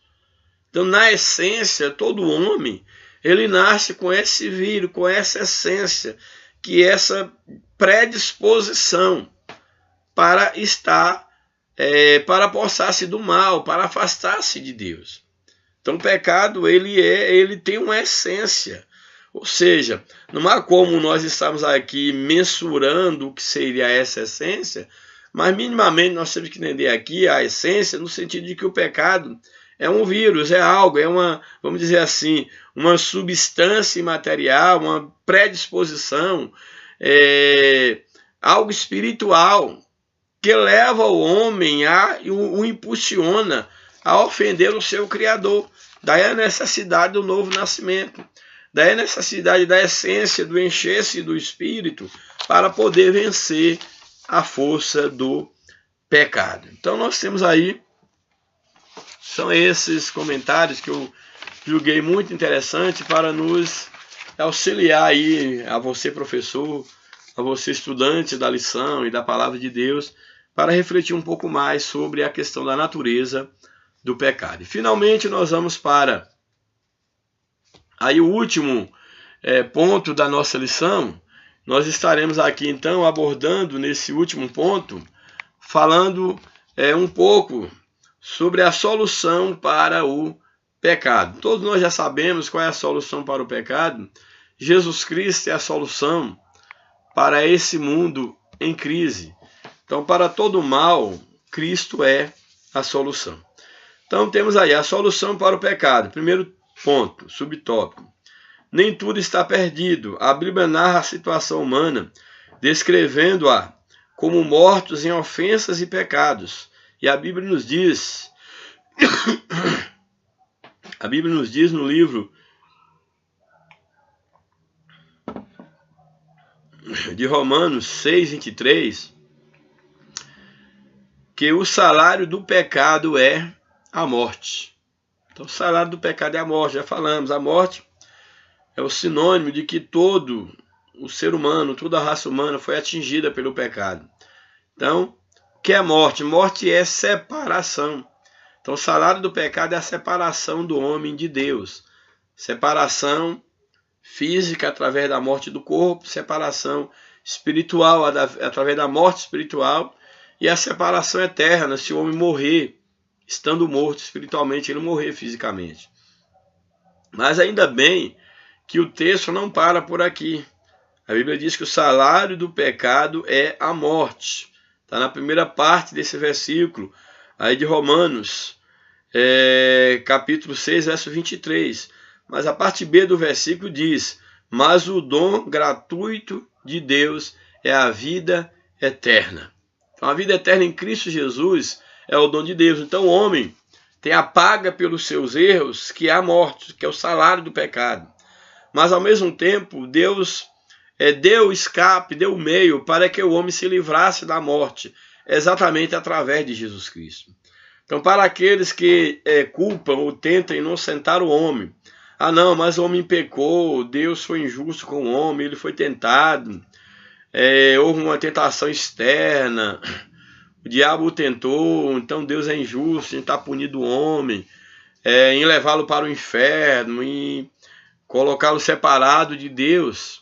Então, na essência, todo homem, ele nasce com esse vírus, com essa essência, que é essa predisposição para estar, para apossar-se do mal, para afastar-se de Deus. Então, o pecado, ele tem uma essência. Ou seja, não há como nós estarmos aqui mensurando o que seria essa essência, mas minimamente nós temos que entender aqui a essência no sentido de que o pecado é um vírus, é algo, é uma, vamos dizer assim, uma substância imaterial, uma predisposição, algo espiritual que leva o homem o impulsiona a ofender o seu Criador. Daí a necessidade do novo nascimento, daí a necessidade da essência, do encher-se do Espírito para poder vencer a força do pecado. Então nós temos aí, são esses comentários que eu julguei muito interessante para nos auxiliar aí, a você professor, a você estudante da lição e da palavra de Deus, para refletir um pouco mais sobre a questão da natureza do pecado. E finalmente nós vamos para aí o último ponto da nossa lição. Nós estaremos aqui, então, abordando nesse último ponto, falando um pouco sobre a solução para o pecado. Todos nós já sabemos qual é a solução para o pecado. Jesus Cristo é a solução para esse mundo em crise. Então, para todo mal, Cristo é a solução. Então, temos aí a solução para o pecado. Primeiro ponto, subtópico. Nem tudo está perdido. A Bíblia narra a situação humana, descrevendo-a como mortos em ofensas e pecados. E a Bíblia nos diz, no livro de Romanos 6:23, que o salário do pecado é a morte. Então, o salário do pecado é a morte. Já falamos, a morte é o sinônimo de que todo o ser humano, toda a raça humana foi atingida pelo pecado. Então, o que é morte? Morte é separação. Então, o salário do pecado é a separação do homem de Deus. Separação física através da morte do corpo, separação espiritual através da morte espiritual e a separação eterna se o homem morrer, estando morto espiritualmente, ele morrer fisicamente. Mas ainda bem que o texto não para por aqui. A Bíblia diz que o salário do pecado é a morte. Está na primeira parte desse versículo aí de Romanos, capítulo 6, verso 23. Mas a parte B do versículo diz: mas o dom gratuito de Deus é a vida eterna. Então, a vida eterna em Cristo Jesus é o dom de Deus. Então, o homem tem a paga pelos seus erros, que é a morte, que é o salário do pecado. Mas, ao mesmo tempo, Deus deu o escape, deu o meio para que o homem se livrasse da morte, exatamente através de Jesus Cristo. Então, para aqueles que culpam ou tentam inocentar o homem, Ah não, mas o homem pecou, Deus foi injusto com o homem, ele foi tentado, houve uma tentação externa, o diabo o tentou, então Deus é injusto em estar punindo o homem, em levá-lo para o inferno, em colocá-lo separado de Deus.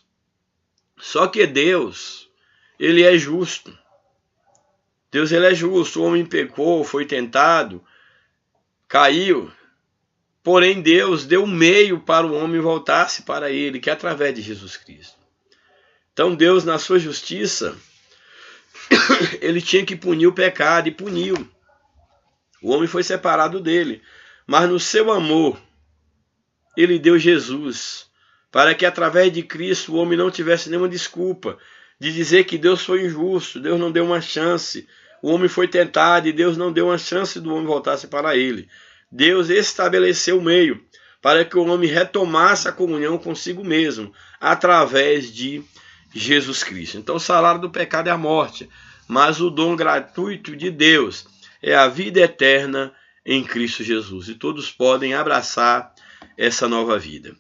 Só que Deus, ele é justo. Deus, ele é justo. O homem pecou, foi tentado, caiu. Porém, Deus deu um meio para o homem voltar-se para ele, que é através de Jesus Cristo. Então, Deus, na sua justiça, ele tinha que punir o pecado e puniu. O homem foi separado dele. Mas no seu amor, ele deu Jesus, para que através de Cristo o homem não tivesse nenhuma desculpa de dizer que Deus foi injusto, Deus não deu uma chance, o homem foi tentado e Deus não deu uma chance do homem voltar-se para ele. Deus estabeleceu o meio para que o homem retomasse a comunhão consigo mesmo, através de Jesus Cristo. Então o salário do pecado é a morte, mas o dom gratuito de Deus é a vida eterna em Cristo Jesus. E todos podem abraçar essa nova vida.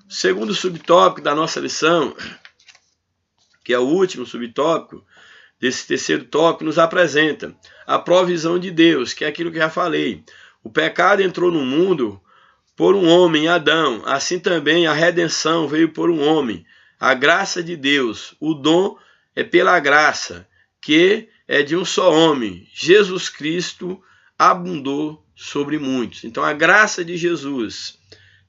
O segundo subtópico da nossa lição, que é o último subtópico desse terceiro tópico, nos apresenta a provisão de Deus, que é aquilo que eu já falei. O pecado entrou no mundo por um homem, Adão. Assim também a redenção veio por um homem. A graça de Deus, o dom é pela graça, que é de um só homem. Jesus Cristo abundou sobre muitos. Então a graça de Jesus,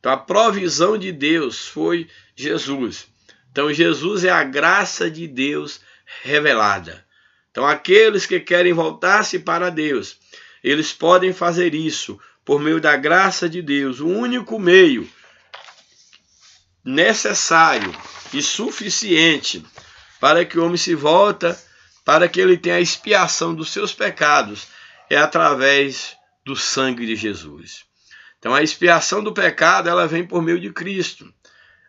então a provisão de Deus foi Jesus. Então Jesus é a graça de Deus revelada. Então aqueles que querem voltar-se para Deus, eles podem fazer isso por meio da graça de Deus. O único meio necessário e suficiente para que o homem se volta, para que ele tenha a expiação dos seus pecados, é através do sangue de Jesus. Então a expiação do pecado, ela vem por meio de Cristo.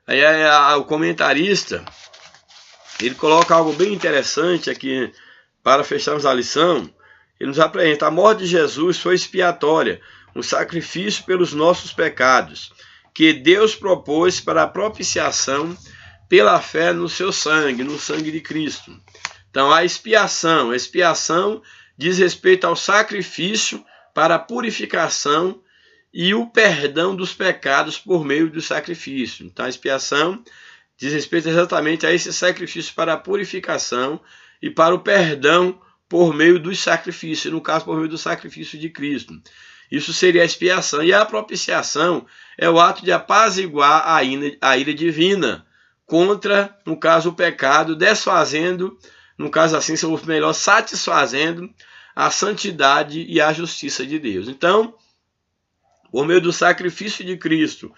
Aí o comentarista, ele coloca algo bem interessante aqui para fecharmos a lição. Ele nos apresenta: a morte de Jesus foi expiatória, um sacrifício pelos nossos pecados, que Deus propôs para a propiciação pela fé no seu sangue, no sangue de Cristo. Então a expiação diz respeito ao sacrifício para a purificação e o perdão dos pecados por meio do sacrifício. Então a expiação diz respeito exatamente a esse sacrifício para a purificação e para o perdão por meio dos sacrifícios, no caso por meio do sacrifício de Cristo. Isso seria a expiação. E a propiciação é o ato de apaziguar a ira divina contra, no caso, o pecado, desfazendo, no caso assim, ou melhor, satisfazendo a santidade e a justiça de Deus. Então, por meio do sacrifício de Cristo,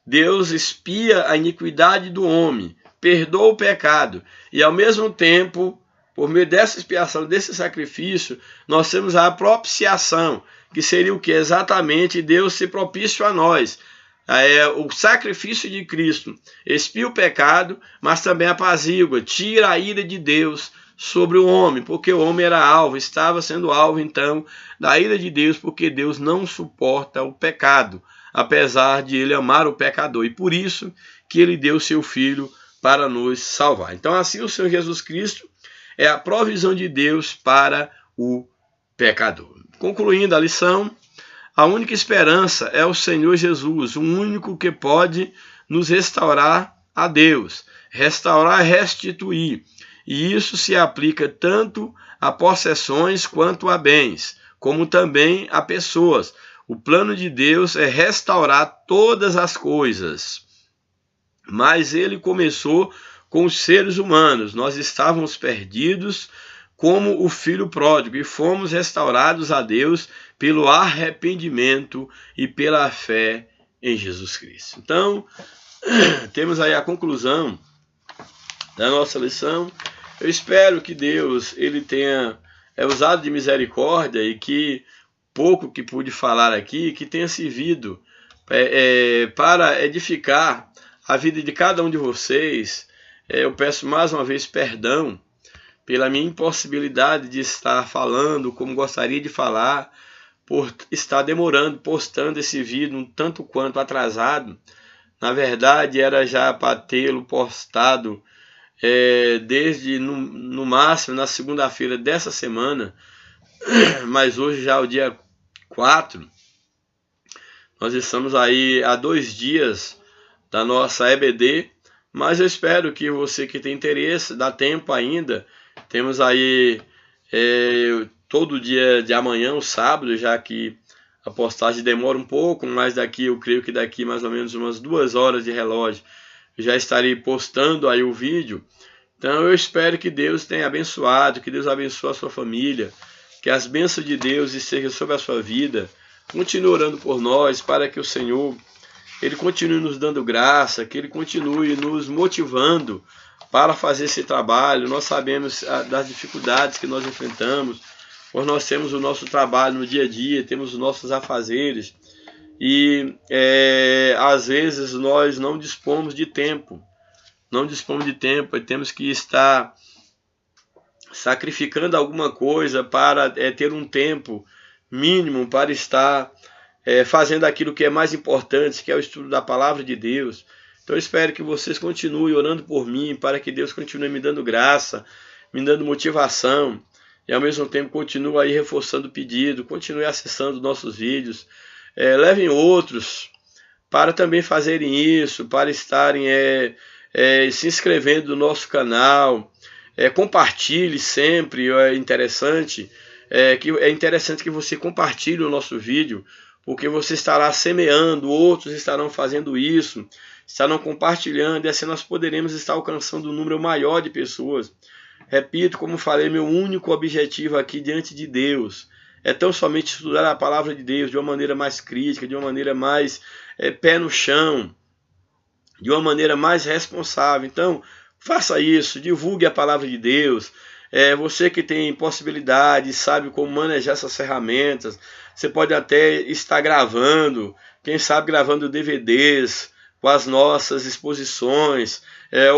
Deus expia a iniquidade do homem, perdoa o pecado e, ao mesmo tempo, por meio dessa expiação, desse sacrifício, nós temos a propiciação, que seria o que? Exatamente Deus se propício a nós. O sacrifício de Cristo expia o pecado, mas também apazigua, tira a ira de Deus sobre o homem, porque o homem era alvo, estava sendo alvo, então, da ira de Deus, porque Deus não suporta o pecado, apesar de ele amar o pecador, e por isso que ele deu seu Filho para nos salvar. Então, assim, o Senhor Jesus Cristo é a provisão de Deus para o pecador. Concluindo a lição, a única esperança é o Senhor Jesus, o único que pode nos restaurar a Deus, restaurar e restituir. E isso se aplica tanto a possessões quanto a bens, como também a pessoas. O plano de Deus é restaurar todas as coisas. Mas ele começou com os seres humanos. Nós estávamos perdidos como o filho pródigo e fomos restaurados a Deus pelo arrependimento e pela fé em Jesus Cristo. Então, temos aí a conclusão da nossa lição. Eu espero que Deus ele tenha usado de misericórdia e que pouco que pude falar aqui, que tenha servido para edificar a vida de cada um de vocês. Eu peço mais uma vez perdão pela minha impossibilidade de estar falando como gostaria de falar, por estar demorando, postando esse vídeo um tanto quanto atrasado, Na verdade, era já para tê-lo postado desde no máximo na segunda-feira dessa semana, mas hoje já é o dia 4. Nós estamos aí há 2 dias da nossa EBD, mas eu espero que você que tem interesse, dá tempo ainda. Temos aí todo dia de amanhã, o sábado, já que a postagem demora um pouco, mas eu creio que daqui mais ou menos umas 2 horas de relógio já estarei postando aí o vídeo. Então eu espero que Deus tenha abençoado, que Deus abençoe a sua família, que as bênçãos de Deus estejam sobre a sua vida. Continue orando por nós, para que o Senhor Ele continue nos dando graça, que Ele continue nos motivando para fazer esse trabalho. Nós sabemos das dificuldades que nós enfrentamos, pois nós temos o nosso trabalho no dia a dia, temos os nossos afazeres, e às vezes nós não dispomos de tempo. E temos que estar sacrificando alguma coisa para ter um tempo mínimo para estar fazendo aquilo que é mais importante, que é o estudo da palavra de Deus. Então eu espero que vocês continuem orando por mim, para que Deus continue me dando graça, me dando motivação, e ao mesmo tempo continue aí reforçando o pedido, continue acessando nossos vídeos, levem outros para também fazerem isso, para estarem se inscrevendo no nosso canal, compartilhe sempre. É interessante que você compartilhe o nosso vídeo, porque você estará semeando, outros estarão fazendo isso, estarão compartilhando, e assim nós poderemos estar alcançando um número maior de pessoas. Repito, como falei, meu único objetivo aqui diante de Deus é tão somente estudar a palavra de Deus de uma maneira mais crítica, de uma maneira mais pé no chão, de uma maneira mais responsável. Então, faça isso, divulgue a palavra de Deus. Você que tem possibilidade, sabe como manejar essas ferramentas, você pode até estar gravando, quem sabe gravando DVDs com as nossas exposições,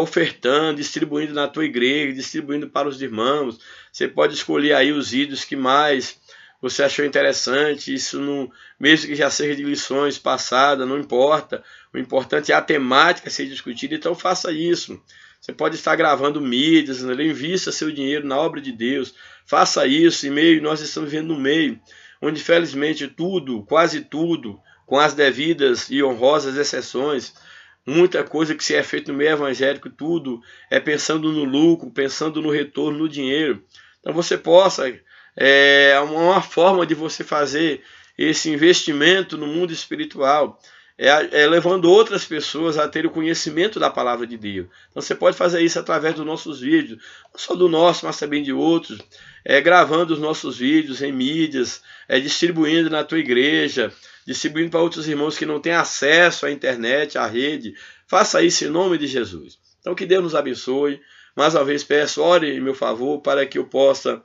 ofertando, distribuindo na tua igreja, distribuindo para os irmãos. Você pode escolher aí os vídeos que mais você achou interessante, isso não, mesmo que já seja de lições passadas, não importa. O importante é a temática ser discutida, então faça isso. Você pode estar gravando mídias, né? Invista seu dinheiro na obra de Deus. Faça isso. Nós estamos vivendo no meio onde, felizmente, tudo, quase tudo, com as devidas e honrosas exceções, muita coisa que se é feito no meio evangélico, tudo é pensando no lucro, pensando no retorno, no dinheiro. Então você possa, uma forma de você fazer esse investimento no mundo espiritual, levando outras pessoas a ter o conhecimento da palavra de Deus. Então você pode fazer isso através dos nossos vídeos, não só do nosso, mas também de outros, gravando os nossos vídeos em mídias, distribuindo na tua igreja, distribuindo para outros irmãos que não têm acesso à internet, à rede. Faça isso em nome de Jesus. Então que Deus nos abençoe. Mais uma vez peço, ore em meu favor, para que eu possa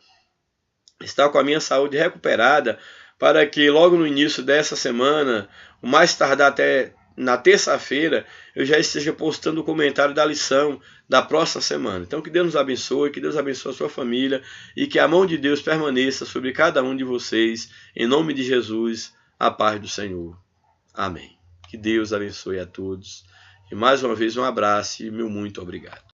estar com a minha saúde recuperada, para que logo no início dessa semana, o mais tardar até na terça-feira, eu já esteja postando o comentário da lição da próxima semana. Então que Deus nos abençoe, que Deus abençoe a sua família, e que a mão de Deus permaneça sobre cada um de vocês, em nome de Jesus, a paz do Senhor. Amém. Que Deus abençoe a todos, e mais uma vez um abraço e meu muito obrigado.